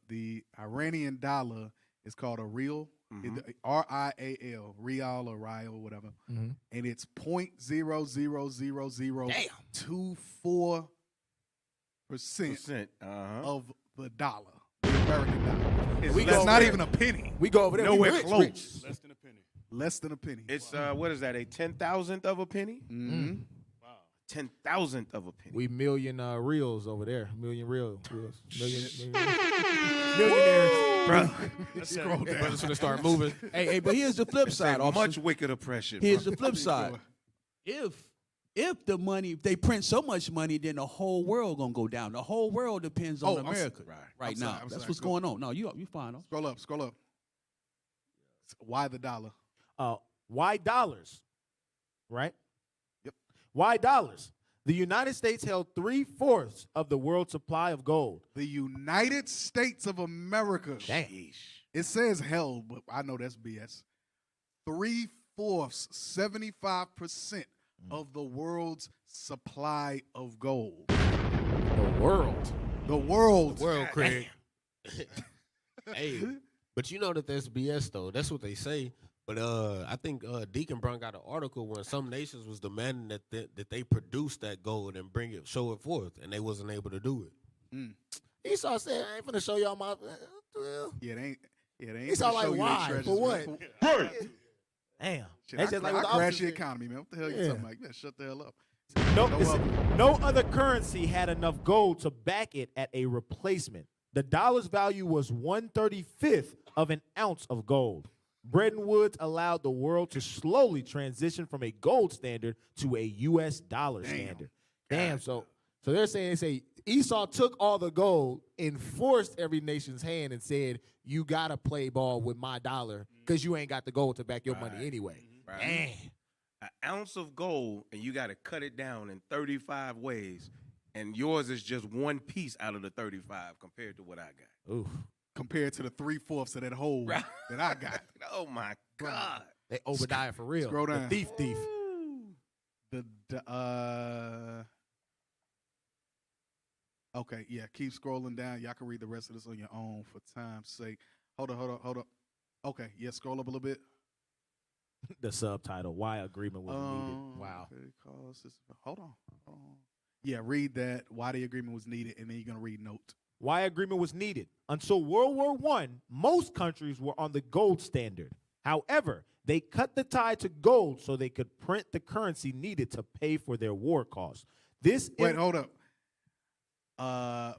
the Iranian dollar is called a real, RIAL, real or rial, whatever, and it's 0.00024% of the dollar, the American dollar. It's not even a penny. We go over there. Nowhere close. Less than a penny. Less than a penny. It's what is that? A 10,000th of a penny? Mm-hmm. Wow. 10,000th of a penny. We million reals over there. Million reals. Millionaires. Bro. Scroll down. Brothers gonna start moving. Hey, but here's the flip side. Much wicked oppression. Here's the flip side. If they print so much money, then the whole world gonna go down. The whole world depends on America right now. That's what's going on. No, you fine. Scroll up. Why the dollar? Why dollars? Right? Yep. Why dollars? The United States held 3/4 of the world's supply of gold. The United States of America. Damn. It says held, but I know that's BS. 3/4, 75% of the world's supply of gold. The world. The world, Craig. Hey, but you know that's BS though. That's what they say. But I think Deacon Brown got an article when some nations was demanding that they produce that gold and show it forth, and they wasn't able to do it. Esau said, "I ain't finna show y'all my." Yeah, they ain't. Esau like, why? For what? Damn. That's just like I crash the economy, man. What the hell you talking about? You better shut the hell up. No other currency had enough gold to back it at a replacement. The dollar's value was 1/35 of an ounce of gold. Bretton Woods allowed the world to slowly transition from a gold standard to a U.S. dollar standard. Damn. So they're saying Esau took all the gold and forced every nation's hand and said, you got to play ball with my dollar because you ain't got the gold to back your money anyway. Right. Damn. An ounce of gold, and you got to cut it down in 35 ways, and yours is just one piece out of the 35 compared to what I got. Oof. Compared to the 3/4 of that whole that I got. Oh my God. They Obadiah for real. Scroll down. The thief. Okay, yeah, keep scrolling down. Y'all can read the rest of this on your own for time's sake. Hold up. Okay, yeah, scroll up a little bit. The subtitle, Why Agreement Was Needed. Wow. Hold on. Yeah, read that, why the agreement was needed, and then you're going to read note. Why agreement was needed. Until World War I, most countries were on the gold standard. However, they cut the tie to gold so they could print the currency needed to pay for their war costs. Wait, hold up.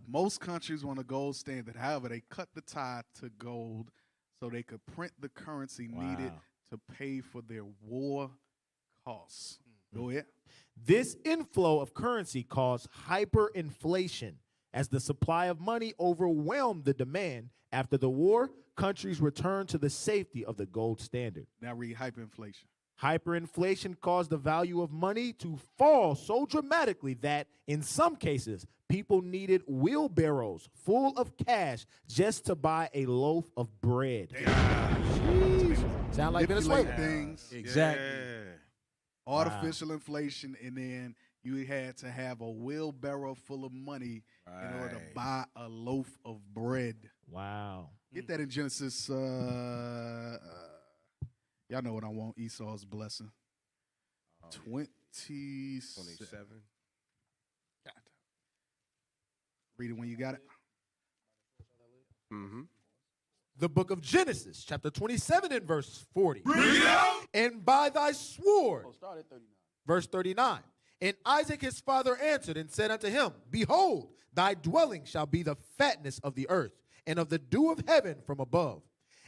Most countries were on the gold standard. However, they cut the tie to gold so they could print the currency needed to pay for their war costs. Go ahead. This inflow of currency caused hyperinflation. As the supply of money overwhelmed the demand, after the war, countries returned to the safety of the gold standard. Now read hyperinflation. Hyperinflation caused the value of money to fall so dramatically that, in some cases, people needed wheelbarrows full of cash just to buy a loaf of bread. Sound like Venezuela. Things. Exactly. Artificial inflation, and then you had to have a wheelbarrow full of money in order to buy a loaf of bread. Wow. Get that in Genesis. Y'all know what I want. Esau's blessing. 27. Read it when you got it. Mm-hmm. The book of Genesis, chapter 27 and verse 40. Read out. And by thy sword. Start at 39. Verse 39. And Isaac his father answered and said unto him, Behold, thy dwelling shall be the fatness of the earth, and of the dew of heaven from above.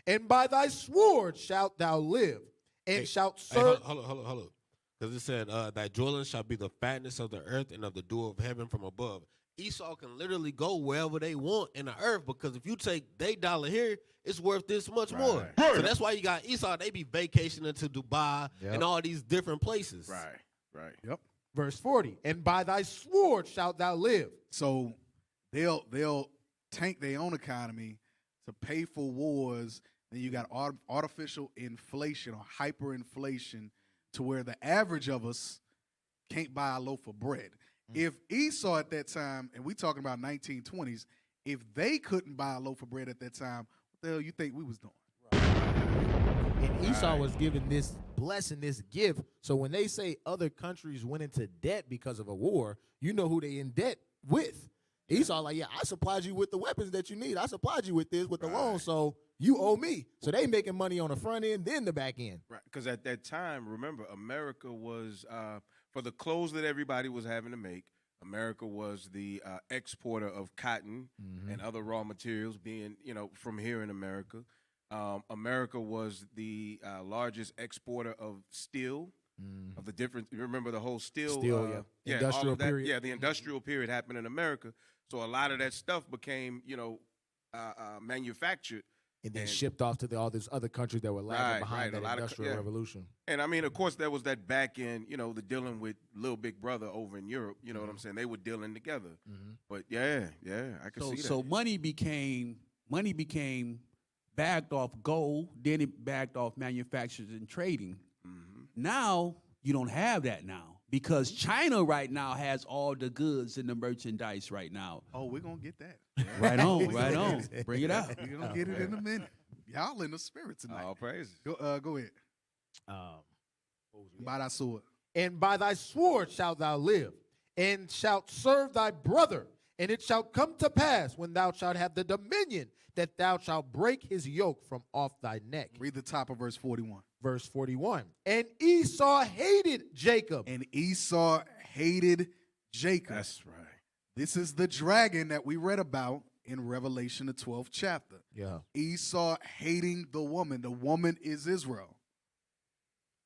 And by thy sword shalt thou live, and shalt serve. Hold up. Because it said, thy dwelling shall be the fatness of the earth and of the dew of heaven from above. Esau can literally go wherever they want in the earth, because if you take their dollar here, it's worth this much more. So that's why you got Esau. They be vacationing to Dubai and all these different places. Right. Yep. Verse 40. And by thy sword shalt thou live. So they'll tank their own economy to pay for wars. Then you got artificial inflation or hyperinflation to where the average of us can't buy a loaf of bread. If Esau at that time, and we talking about 1920s, if they couldn't buy a loaf of bread at that time, what the hell you think we was doing? And Esau was given this blessing, this gift. So when they say other countries went into debt because of a war, you know who they in debt with. Esau like, yeah, I supplied you with the weapons that you need. I supplied you with this, with the loan, so you owe me. So they making money on the front end, then the back end. Right, because at that time, remember, America was, for the clothes that everybody was having to make, America was the exporter of cotton and other raw materials being, from here in America. America was the largest exporter of steel, of the different, remember the whole steel industrial period. Yeah, the industrial period happened in America. So a lot of that stuff became, manufactured. And then shipped off to all these other countries that were lagging behind that industrial revolution. And I mean, of course, there was that back end, the dealing with Little Big Brother over in Europe. You know what I'm saying? They were dealing together. But yeah, I can see that. So money became backed off gold, then it backed off manufacturers and trading. Now you don't have that now because China right now has all the goods and the merchandise right now. Oh, we're gonna get that. Right on. Bring it out. We're gonna get it in a minute. Y'all in the spirit tonight. All praises. Go ahead. By thy sword. And by thy sword shalt thou live, and shalt serve thy brother. And it shall come to pass when thou shalt have the dominion that thou shalt break his yoke from off thy neck. Read the top of verse 41. Verse 41. And Esau hated Jacob. And Esau hated Jacob. That's right. This is the dragon that we read about in Revelation, the 12th chapter. Yeah. Esau hating the woman. The woman is Israel.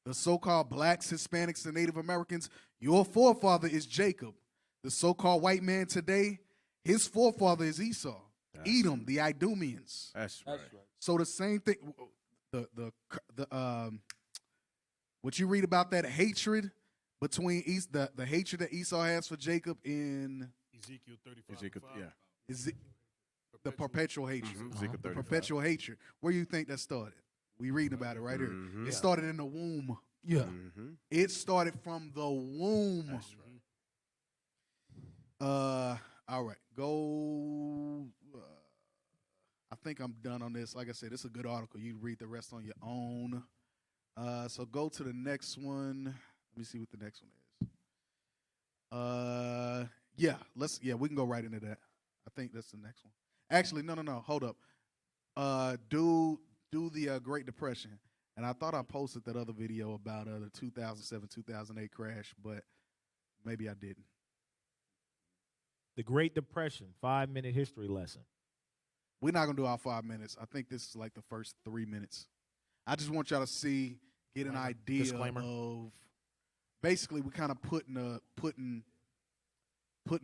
The so-called blacks, Hispanics, and Native Americans, your forefather is Jacob. The so-called white man today, his forefather is Esau. Edom, the Idumeans. That's right. So the same thing, what you read about that hatred between the hatred that Esau has for Jacob in Ezekiel 35. Ezekiel, yeah. Is it the perpetual hatred? Ezekiel The 35. perpetual hatred. Where do you think that started? We reading about it right here. It started in the womb. Yeah. It started from the womb. That's All right. Go. I think I'm done on this. Like I said, it's a good article. You can read the rest on your own. So go to the next one. Let me see what the next one is. We can go right into that. I think that's the next one. Actually, no. Hold up. Do the Great Depression. And I thought I posted that other video about the 2007-2008 crash, but maybe I didn't. The Great Depression, 5-minute history lesson. We're not gonna do our 5 minutes. I think this is like the first 3 minutes. I just want y'all to get an idea of. Basically, we kind of putting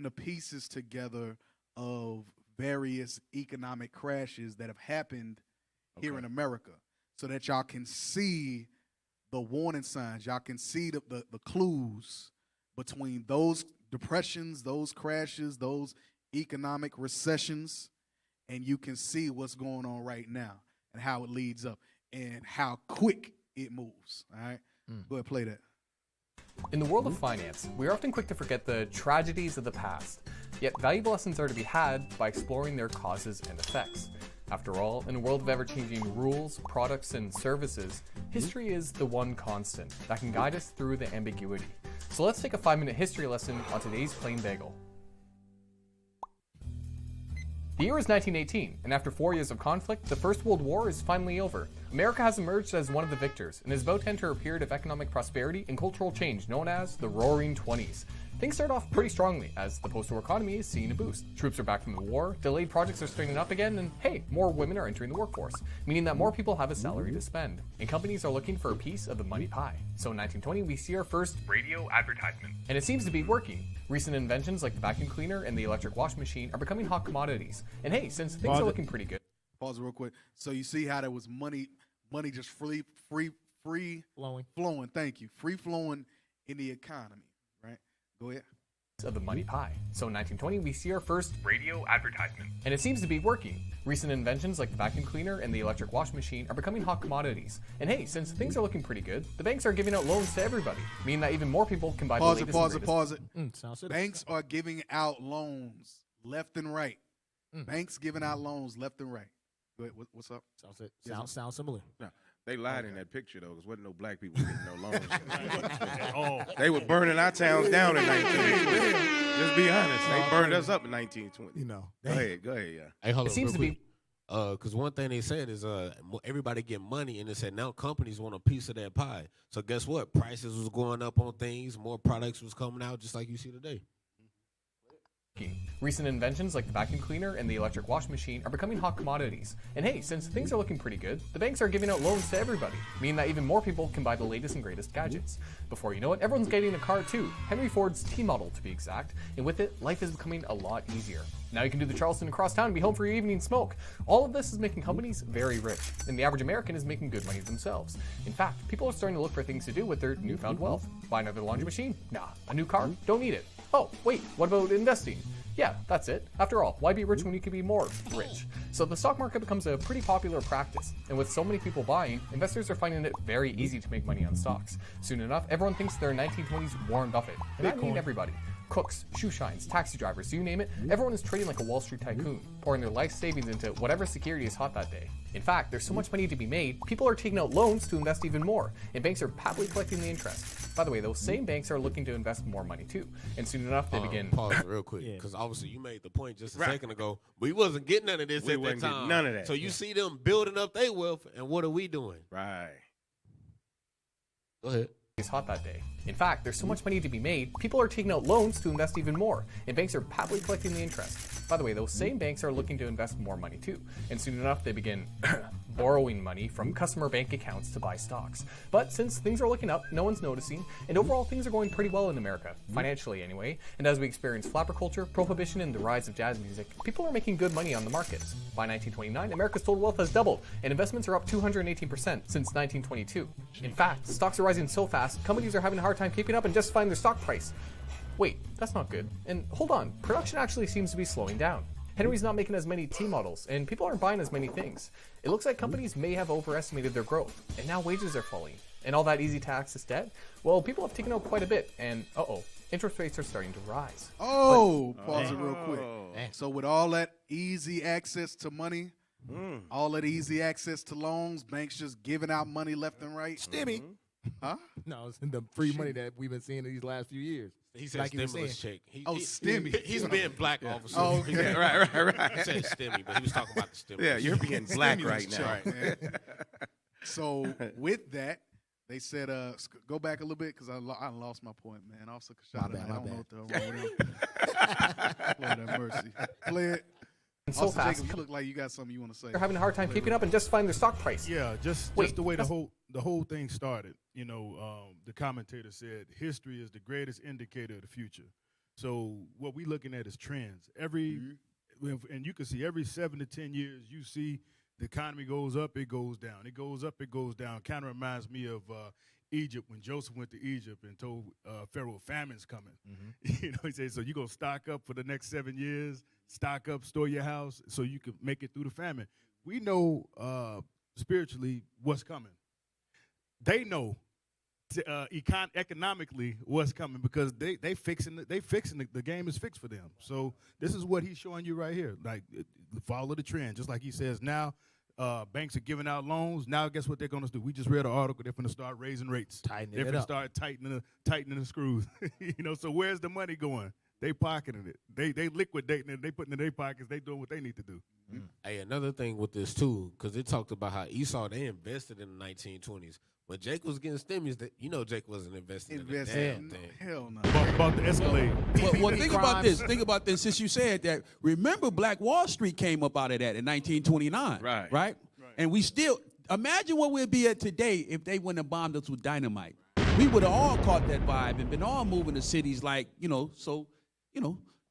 the pieces together of various economic crashes that have happened here in America, so that y'all can see the warning signs. Y'all can see the clues between those depressions, those crashes, those economic recessions, and you can see what's going on right now and how it leads up and how quick it moves. All right? Go ahead, play that. In the world of finance, we are often quick to forget the tragedies of the past, yet valuable lessons are to be had by exploring their causes and effects. After all, in a world of ever-changing rules, products, and services, history is the one constant that can guide us through the ambiguity. So let's take a 5-minute history lesson on today's Plain Bagel. The year is 1918, and after 4 years of conflict, the First World War is finally over. America has emerged as one of the victors, and is about to enter a period of economic prosperity and cultural change known as the Roaring Twenties. Things start off pretty strongly, as the post-war economy is seeing a boost. Troops are back from the war, delayed projects are starting up again, and hey, more women are entering the workforce, meaning that more people have a salary to spend, and companies are looking for a piece of the money pie. So in 1920, we see our first radio advertisement, and it seems to be working. Recent inventions like the vacuum cleaner and the electric wash machine are becoming hot commodities, and hey, since things are looking pretty good. Pause real quick. So you see how there was money just free flowing. Thank you. Free flowing in the economy, right? Go ahead. Of the money pie. So in 1920, we see our first radio advertisement, and it seems to be working. Recent inventions like the vacuum cleaner and the electric wash machine are becoming hot commodities. And hey, since things are looking pretty good, the banks are giving out loans to everybody, meaning that even more people can buy the latest and greatest. Pause it. Banks are giving out loans left and right. Banks giving out loans left and right. Go ahead. What's up? Sounds similar. No, they lied in that picture, though, because wasn't no black people getting no loans. They were burning our towns down in 1920. Just be honest. They burned us up in 1920. You know. Go ahead, yeah. Hey, hold It on, seems real to quick. be Because one thing they said is everybody get money, and they said now companies want a piece of that pie. So guess what? Prices was going up on things. More products was coming out, just like you see today. Recent inventions like the vacuum cleaner and the electric wash machine are becoming hot commodities. And hey, since things are looking pretty good, the banks are giving out loans to everybody, meaning that even more people can buy the latest and greatest gadgets. Before you know it, everyone's getting a car too, Henry Ford's T-model to be exact, and with it, life is becoming a lot easier. Now you can do the Charleston across town and be home for your evening smoke. All of this is making companies very rich, and the average American is making good money themselves. In fact, people are starting to look for things to do with their newfound wealth. Buy another laundry machine? Nah. A new car? Don't need it. Oh, wait, what about investing? Yeah, that's it. After all, why be rich when you can be more rich? So the stock market becomes a pretty popular practice, and with so many people buying, investors are finding it very easy to make money on stocks. Soon enough, everyone thinks they're 1920s Warren Buffett, and I mean everybody. Cooks, shoe shines, taxi drivers, you name it, everyone is trading like a Wall Street tycoon, pouring their life savings into whatever security is hot that day. In fact, there's so much money to be made, people are taking out loans to invest even more, and banks are happily collecting the interest. By the way, those same banks are looking to invest more money too, and soon enough they begin. Pause real quick, because obviously you made the point just a second ago. We wasn't getting none of this We at that wasn't getting time. none of that. So you see them building up their wealth, and what are we doing? Right. Go ahead. Is hot that day. In fact, there's so much money to be made, people are taking out loans to invest even more, and banks are happily collecting the interest. By the way, those same banks are looking to invest more money too, and soon enough they begin borrowing money from customer bank accounts to buy stocks. But since things are looking up, no one's noticing, and overall things are going pretty well in America, financially anyway, and as we experience flapper culture, prohibition, and the rise of jazz music, people are making good money on the markets. By 1929, America's total wealth has doubled, and investments are up 218% since 1922. In fact, stocks are rising so fast, companies are having a hard time keeping up and justifying their stock price. Wait, that's not good. And hold on, production actually seems to be slowing down. Henry's not making as many T models, and people aren't buying as many things. It looks like companies may have overestimated their growth, and now wages are falling. And all that easy to access debt? Well, people have taken out quite a bit, and interest rates are starting to rise. Pause it real quick. So with all that easy access to money, all that easy access to loans, banks just giving out money left and right. Stimmy. Huh? No, it's the free money that we've been seeing in these last few years. He said stimulus check. Stimmy. He's being black officer. Oh, okay. Yeah, right. He said stimmy, but he was talking about the stimulus. Yeah, you're being black right now. Right. So with that, they said, go back a little bit because I lost my point, man. Officer Kashada, I don't know what the hell wrong with him. Lord have mercy. Play it. And so Officer fast. Jacob, you look like you got something you want to say. They're having a hard time keeping up and justifying their stock price. Yeah, just the way the whole thing started. You know, the commentator said history is the greatest indicator of the future. So what we're looking at is trends. And you can see every 7 to 10 years, you see the economy goes up, it goes down. It goes up, it goes down. Kind of reminds me of Egypt when Joseph went to Egypt and told Pharaoh famine's coming. You know, he said, so you're going to stock up for the next 7 years, stock up, store your house so you can make it through the famine. We know spiritually what's coming. They know economically what's coming because they fixing the game is fixed for them. So this is what he's showing you right here. Like follow the trend, just like he says now. Banks are giving out loans. Now, guess what they're going to do? We just read an article. They're going to start raising rates. They're going to start tightening the screws. You know, so where's the money going? They pocketing it. They liquidating it. They putting it in their pockets. They doing what they need to do. Hey, another thing with this too, because it talked about how Esau, they invested in the 1920s. When Jake was getting stimulus, Jake wasn't investing in the damn thing. Hell no. About the Escalade. Well, think about this. Think about this. Since you said that, remember Black Wall Street came up out of that in 1929. Right? And we still, imagine what we'd be at today if they wouldn't have bombed us with dynamite. We would have all caught that vibe and been all moving to cities like,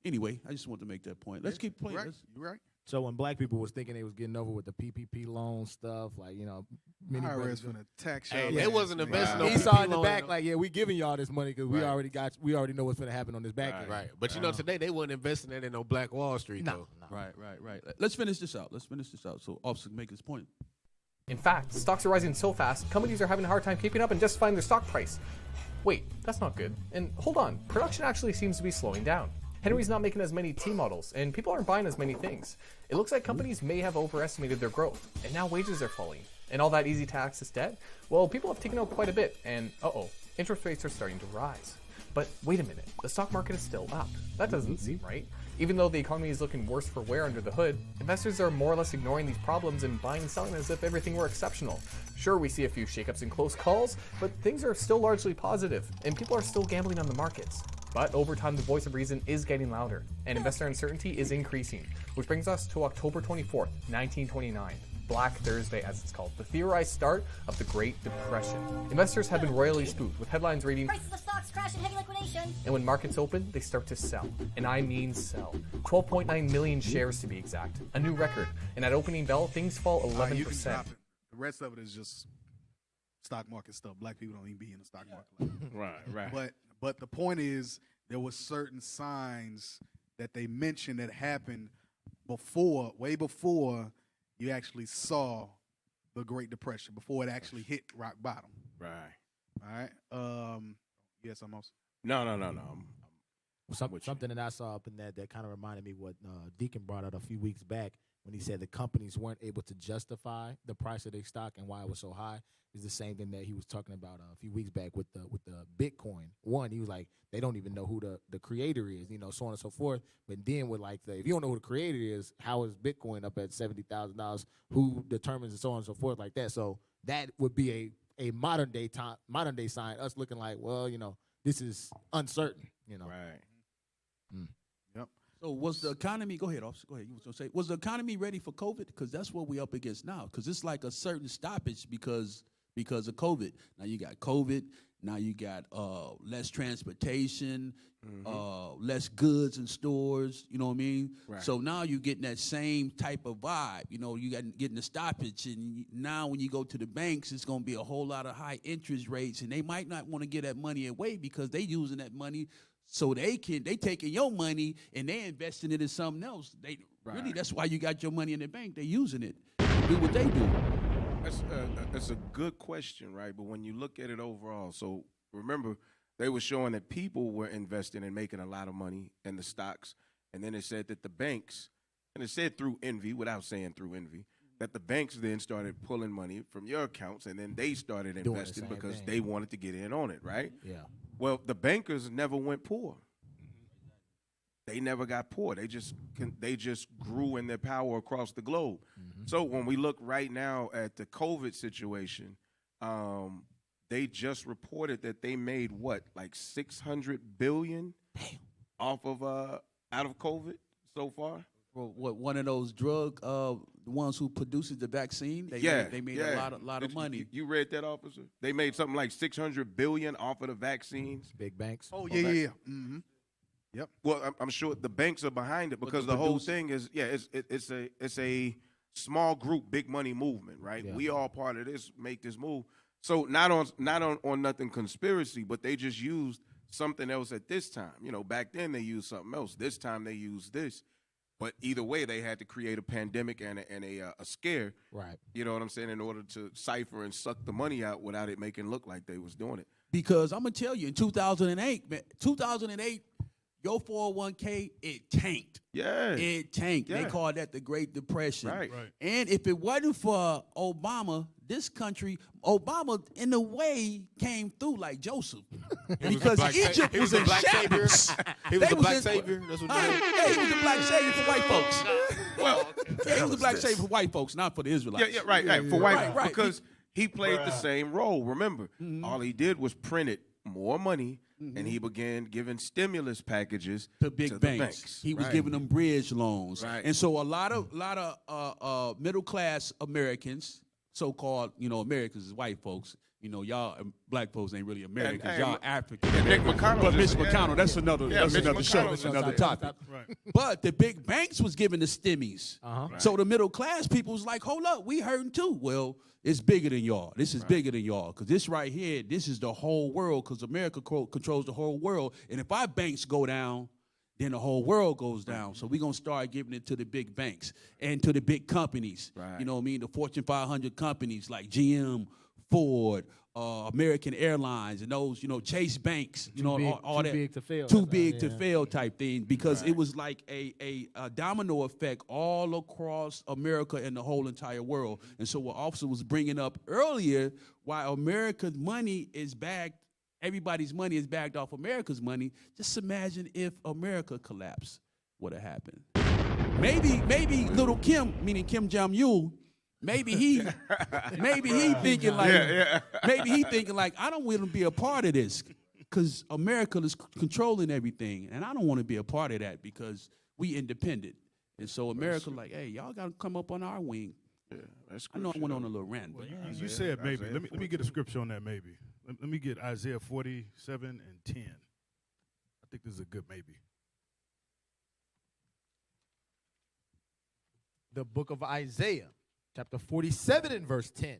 anyway, I just want to make that point. Let's keep playing. You're right. So when black people was thinking they was getting over with the PPP loan stuff, like, many IRS finna tax y'all. Hey, they wasn't investing no He saw in the PPP back, loan. like, yeah, we giving y'all this money because we already know what's gonna happen on this back end. Right. But today they wasn't investing that in no Black Wall Street though. Right. Let's finish this out. So Officer can make his point. In fact, stocks are rising so fast, companies are having a hard time keeping up and justifying their stock price. Wait, that's not good. And hold on, production actually seems to be slowing down. Henry's not making as many T models, and people aren't buying as many things. It looks like companies may have overestimated their growth, and now wages are falling. And all that easy to access debt? Well, people have taken out quite a bit, and interest rates are starting to rise. But wait a minute, the stock market is still up. That doesn't seem right. Even though the economy is looking worse for wear under the hood, investors are more or less ignoring these problems and buying and selling as if everything were exceptional. Sure, we see a few shakeups and close calls, but things are still largely positive, and people are still gambling on the markets. But over time, the voice of reason is getting louder, and investor uncertainty is increasing, which brings us to October 24th, 1929. Black Thursday, as it's called, the theorized start of the Great Depression. Investors have been royally spooked, with headlines reading, "Prices of stocks crash in heavy liquidation." And when markets open, they start to sell. And I mean sell. 12.9 million shares to be exact. A new record. And at opening bell, things fall 11%. You can stop it. The rest of it is just stock market stuff. Black people don't even be in the stock market. Right. But the point is, there were certain signs that they mentioned that happened way before you actually saw the Great Depression, before it actually hit rock bottom. Right. All right. Yes, I'm also. No. Something that I saw up in that kind of reminded me what Deacon brought out a few weeks back when he said the companies weren't able to justify the price of their stock and why it was so high. Is the same thing that he was talking about a few weeks back with the Bitcoin. One, he was like, they don't even know who the creator is, so on and so forth. But then with if you don't know who the creator is, how is Bitcoin up at $70,000? Who determines and so on and so forth like that? So that would be a modern day sign. Us looking like, well, this is uncertain. Right. Yep. So was the economy? Go ahead, officer. Go ahead. You was gonna say, was the economy ready for COVID? Because that's what we up against now. Because it's like a certain stoppage because of COVID. Now you got COVID. Now you got less transportation, less goods in stores. You know what I mean? Right. So now you're getting that same type of vibe. You got getting the stoppage, and now when you go to the banks, it's going to be a whole lot of high interest rates, and they might not want to get that money away because they using that money So they taking your money and they investing it in something else. Really, that's why you got your money in the bank. They using it to do what they do. That's a good question, right? But when you look at it overall, so remember, they were showing that people were investing and making a lot of money in the stocks. And then it said that the banks, and it said through envy, without saying through envy, that the banks then started pulling money from your accounts, and then they started investing because they wanted to get in on it, right? Yeah. Well, the bankers never went poor. They never got poor. They just grew in their power across the globe. So when we look right now at the COVID situation, they just reported that they made what, like $600 billion off of out of COVID so far. Well, what, one of those drug the ones who produces the vaccine? They made a lot of money. You read that, officer? They made something like $600 billion off of the vaccines. Big banks. Oh yeah. Mm-hmm. Yep. Well, I'm sure the banks are behind it because the whole thing is, it's a small group, big money movement, right? Yeah. We all part of this, make this move. So not on nothing conspiracy, but they just used something else at this time. You know, back then they used something else. This time they used this. But either way, they had to create a pandemic and a scare. Right. You know what I'm saying? In order to cipher and suck the money out without it making it look like they was doing it. Because I'm gonna tell you, in 2008, your 401k, it tanked. Yeah. It tanked. Yeah. They called that the Great Depression. Right. And if it wasn't for Obama, this country, Obama in a way came through like Joseph. Because Egypt was in shambles. He was a black savior. That's what he was a black savior for white folks. Well, he was a black savior for white folks, not for the Israelites. Yeah, right. For white folks. Because he played the same role. Remember, all he did was printed more money, and he began giving stimulus packages to big banks. He was giving them bridge loans. Right. And so a lot of middle class Americans, so-called, Americans is white folks. Y'all black folks ain't really Americans. Y'all African. Nick McConnell. But Mitch McConnell, that's another show. That's another topic. Right. But the big banks was giving the stimmies. Right. So the middle class people was like, hold up, we hurting too. Well, it's bigger than y'all. This is bigger than y'all. Because this right here, this is the whole world, because America controls the whole world. And if our banks go down, then the whole world goes down. So we're going to start giving it to the big banks and to the big companies. Right. You know what I mean? The Fortune 500 companies like GM, Ford, American Airlines, and those, Chase Banks, all that. Too big to fail. Too big to fail type thing, because it was like a domino effect all across America and the whole entire world. And so what Officer was bringing up earlier, why America's money is backed, everybody's money is backed off America's money. Just imagine if America collapsed, what would have happened? Maybe little Kim, meaning Kim Jong-il, maybe he thinking like, maybe he thinking like, I don't want to be a part of this because America is controlling everything, and I don't want to be a part of that because we independent. And so America like, hey, y'all got to come up on our wing. Yeah, that's I know I went on a little rant, but You said maybe. Let me get a scripture on that maybe. Let me get Isaiah 47 and 10. I think this is a good maybe. The book of Isaiah, chapter 47 and verse 10.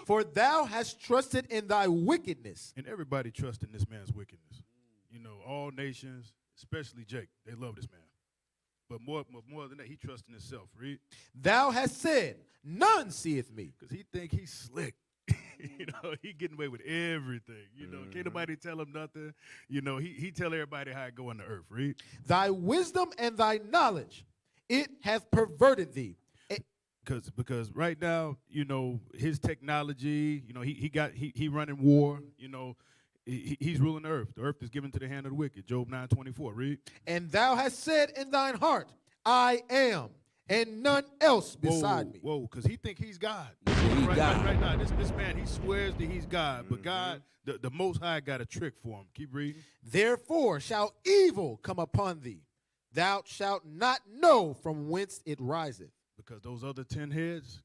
For thou hast trusted in thy wickedness. And everybody trusts in this man's wickedness. All nations, especially Jake, they love this man. But more than that, he trusts in himself. Read. Thou hast said, none seeth me. Because he think he's slick. He getting away with everything. Can't nobody tell him nothing. He tell everybody how it go on the earth. Read. Thy wisdom and thy knowledge, it hath perverted thee. Because right now, his technology, he running war, he's ruling the earth. The earth is given to the hand of the wicked. Job 9:24. Read. And thou hast said in thine heart, I am, and none else beside me. Whoa, because he think he's God. God. Right now, this man, he swears that he's God, but God, the Most High got a trick for him. Keep reading. Therefore shall evil come upon thee. Thou shalt not know from whence it riseth. Because those other 10 heads,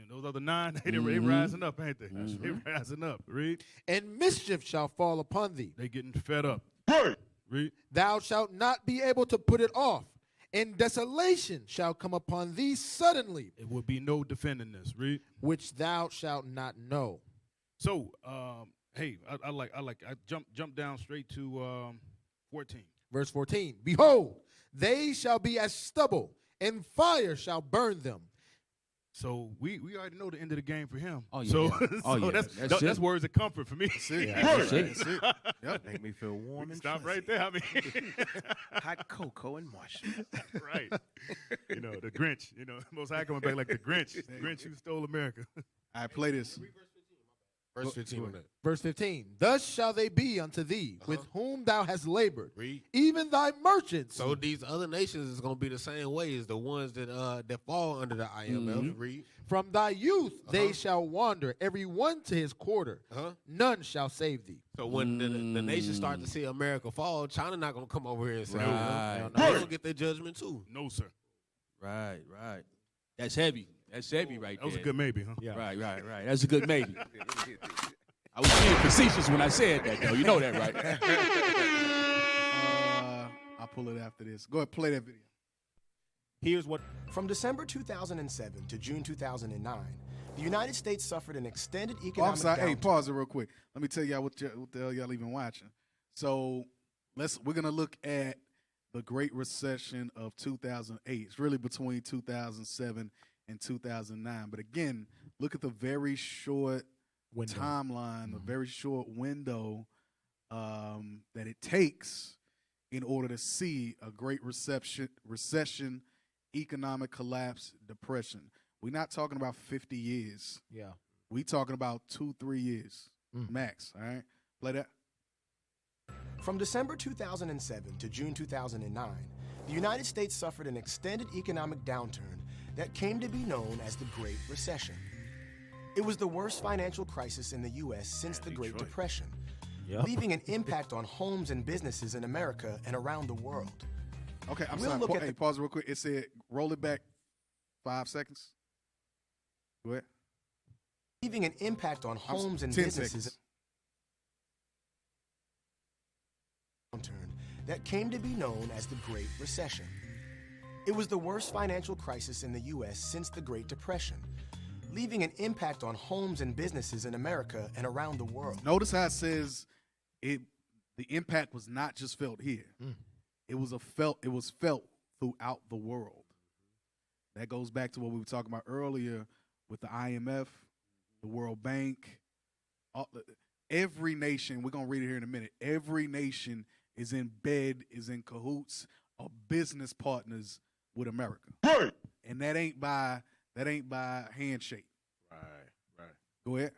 those other 9, they rising up, ain't they? They rising up. Read. And mischief shall fall upon thee. They getting fed up. Read. Thou shalt not be able to put it off. And desolation shall come upon thee suddenly. It will be no defending this. Read. Which thou shalt not know. So, hey, I jump down straight to 14. Verse 14. Behold, they shall be as stubble, and fire shall burn them. So we already know the end of the game for him. Oh, yeah. So, Oh, yeah. that's words of comfort for me. That's it. Yeah, That's it. That's it. Yep. Make me feel warm and Stop fuzzy. right there. I mean, hot cocoa and marshmallow. right. You know, the Grinch. You know, Most High coming back like the Grinch. The Grinch who stole America. I play this. Verse 15 on that. Verse 15. Thus shall they be unto thee, with whom thou hast labored, Read. even thy merchants. So these other nations is going to be the same way as the ones that fall under the IMF. Read. From thy youth they shall wander, every one to his quarter. None shall save thee. So when the nations start to see America fall, China not going to come over here and say, Right. no, they're going to get their judgment too. No, sir. Right. That's heavy. That's heavy right That was there. a good maybe, huh? Yeah. Right. That's a good maybe. I was being facetious when I said that, though. You know that, right? I'll pull it after this. Go ahead, play that video. Here's what. From December 2007 to June 2009, the United States suffered an extended Oh, economic I'm sorry. Hey, downturn. pause it real quick. Let me tell y'all what the hell y'all even watching. So we're gonna look at the Great Recession of 2008. It's really between 2007 and 2009. But again, look at the very short timeline, the very short window that it takes in order to see a great recession, economic collapse, depression. We're not talking about 50 years. Yeah. We talking about 2-3 years max. All right, play that. From December 2007 to June 2009, the United States suffered an extended economic downturn that came to be known as the Great Recession. It was the worst financial crisis in the U.S. since the Great Depression, leaving an impact on homes and businesses in America and around the world. Okay, I'm We'll sorry. look at Hey, the- pause real quick. It said roll it back 5 seconds. Go ahead. Leaving an impact on homes and 10 businesses. seconds. Downturn that came to be known as the Great Recession. It was the worst financial crisis in the U.S. since the Great Depression, leaving an impact on homes and businesses in America and around the world. Notice how it says the impact was not just felt here. It was felt throughout the world. That goes back to what we were talking about earlier with the IMF, the World Bank. Every nation, we're going to read it here in a minute, every nation is in bed, is in cahoots, are business partners with America. Right. And that ain't by handshake. Right. Go ahead.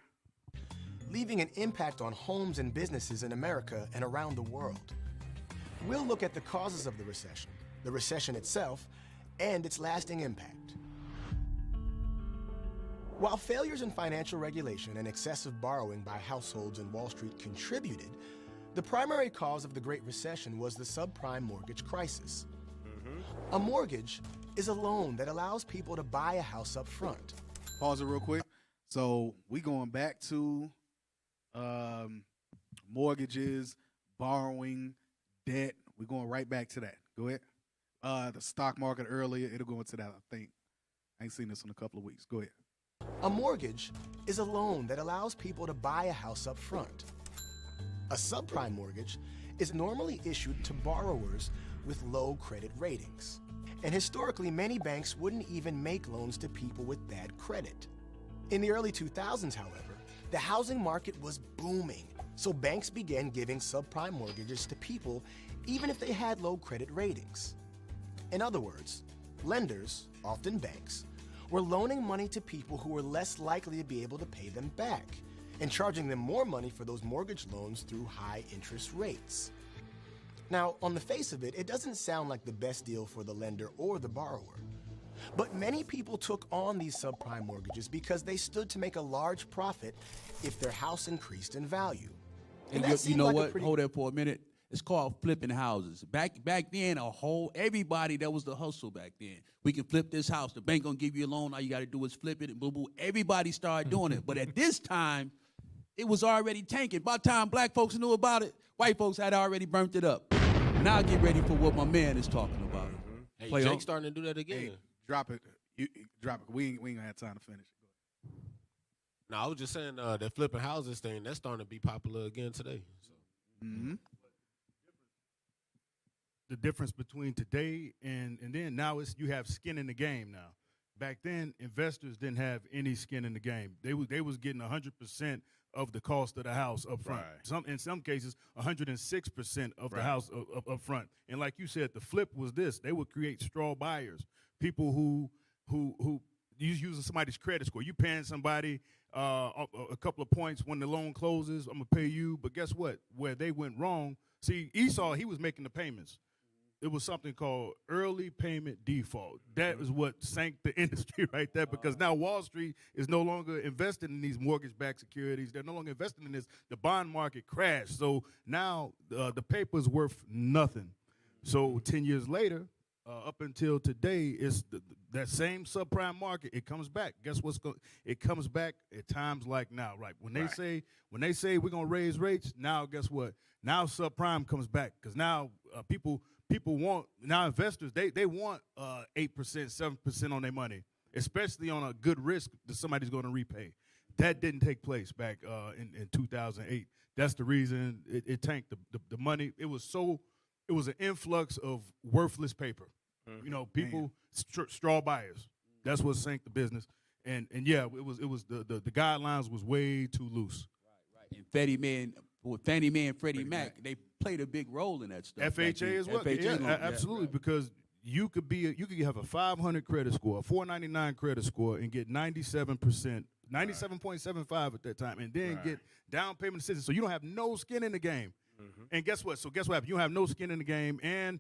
Leaving an impact on homes and businesses in America and around the world. We'll look at the causes of the recession itself, and its lasting impact. While failures in financial regulation and excessive borrowing by households and Wall Street contributed, the primary cause of the Great Recession was the subprime mortgage crisis. A mortgage is a loan that allows people to buy a house up front. Pause it real quick. So we going back to mortgages, borrowing, debt. We're going right back to that. Go ahead. The stock market earlier, it'll go into that, I think. I ain't seen this in a couple of weeks. Go ahead. A mortgage is a loan that allows people to buy a house up front. A subprime mortgage is normally issued to borrowers with low credit ratings. And historically, many banks wouldn't even make loans to people with bad credit. In the early 2000s, however, the housing market was booming, so banks began giving subprime mortgages to people even if they had low credit ratings. In other words, lenders, often banks, were loaning money to people who were less likely to be able to pay them back and charging them more money for those mortgage loans through high interest rates. Now, on the face of it, it doesn't sound like the best deal for the lender or the borrower. But many people took on these subprime mortgages because they stood to make a large profit if their house increased in value. And that you seemed know like a what? pretty- Hold there for a minute. It's called flipping houses. Back then, everybody, that was the hustle back then. We can flip this house. The bank gonna give you a loan. All you gotta do is flip it and boo boo. Everybody started doing it. But at this time, it was already tanking. By the time black folks knew about it, white folks had already burnt it up. Now get ready for what my man is talking about. Hey, Play Jake's on. starting to do that again. Hey, drop it. You drop it. We ain't gonna have time to finish. No, I was just saying that flipping houses thing, that's starting to be popular again today. So. Mm-hmm. the difference between today and then now you have skin in the game now. Back then, investors didn't have any skin in the game. They was getting 100% of the cost of the house up front. In some cases, 106% of the house up front. And like you said, the flip was this: they would create straw buyers, people who using somebody's credit score. You paying somebody a couple of points when the loan closes. I'm gonna pay you, but guess what? Where they went wrong. See, Esau, he was making the payments. It was something called early payment default. That is what sank the industry right there, because now Wall Street is no longer investing in these mortgage-backed securities. They're no longer investing in this. The bond market crashed. So now the paper's worth nothing. So 10 years later, up until today, it's that same subprime market. It comes back. Guess what's going? It comes back at times like now, right? When they say we're gonna raise rates, now guess what? Now subprime comes back, because now people want, now investors they want 8%, 7% on their money, especially on a good risk that somebody's going to repay. That didn't take place back in 2008. That's the reason it tanked the money. It was an influx of worthless paper. You know, people straw buyers. That's what sank the business. And yeah, it was the guidelines was way too loose. Right. And Fannie Mae and Freddie Mac, they played a big role in that stuff. FHA as well. Yeah, absolutely, because you could have a 500 credit score, a 499 credit score, and get 97%, 97.75 at that time, and then get down payment assistance. So you don't have no skin in the game. And guess what? So guess what happens? You have no skin in the game, and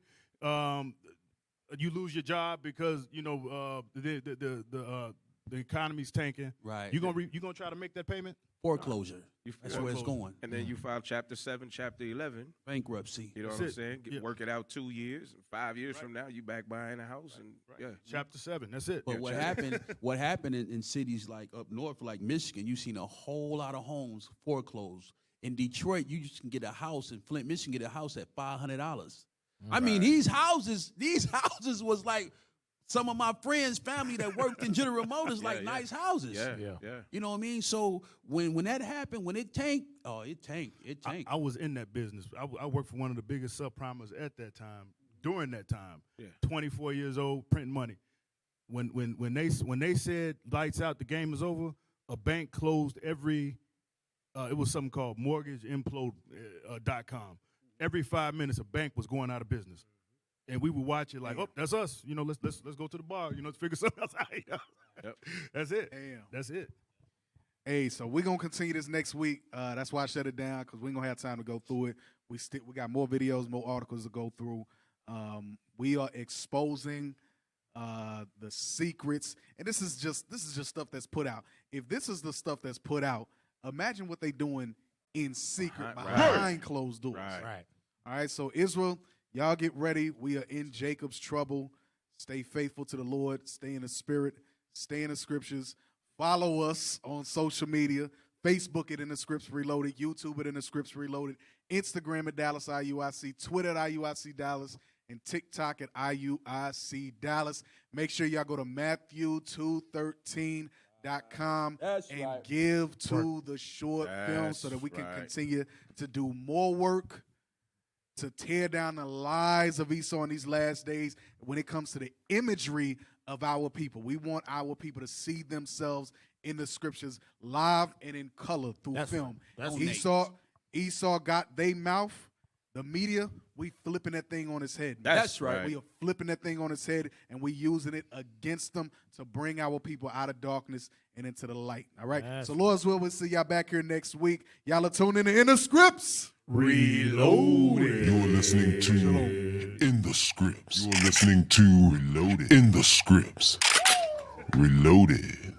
you lose your job because the economy's tanking. Right. You gonna try to make that payment? Foreclosure. That's where it's going. And then you file Chapter 7, Chapter 11. Bankruptcy. You know what I'm saying? Work it out 2 years. 5 years from now, you back buying a house. And Chapter 7, that's it. But what happened in cities like up north, like Michigan, you've seen a whole lot of homes foreclosed. In Detroit, you just can get a house. In Flint, Michigan, get a house at $500. I mean, these houses was like some of my friends' family that worked in General Motors, nice houses. Yeah. You know what I mean? So when that happened, when it tanked, it tanked. I was in that business. I worked for one of the biggest subprimers at that time. During that time, 24 years old, printing money. When they said lights out, the game is over, a bank closed every. It was something called mortgageimplode.com. Every 5 minutes, a bank was going out of business. And we would watch it like, oh, that's us. You know, let's go to the bar. You know, to figure something else out. That's it. Damn. That's it. Hey, so we're gonna continue this next week. That's why I shut it down, because we ain't gonna have time to go through it. We got more videos, more articles to go through. We are exposing the secrets, and this is just stuff that's put out. If this is the stuff that's put out, imagine what they doing in secret behind closed doors. Right. All right. So Israel, y'all get ready. We are in Jacob's trouble. Stay faithful to the Lord. Stay in the spirit. Stay in the scriptures. Follow us on social media. Facebook it in the Scripts Reloaded. YouTube it in the Scripts Reloaded. Instagram at Dallas IUIC. Twitter at IUIC Dallas. And TikTok at IUIC Dallas. Make sure y'all go to Matthew213.com and give to the short film so that we can continue to do more work to tear down the lies of Esau in these last days. When it comes to the imagery of our people, we want our people to see themselves in the scriptures live and in color through film. Esau got they mouth, the media, we flipping that thing on its head. That's right. We are flipping that thing on its head, and we using it against them to bring our people out of darkness and into the light. All right? So Lord's will, we'll see y'all back here next week. Y'all are tuning in the Scripts Reloaded. You're listening to In the Scripts. You're listening to Reloaded. In the Scripts Reloaded.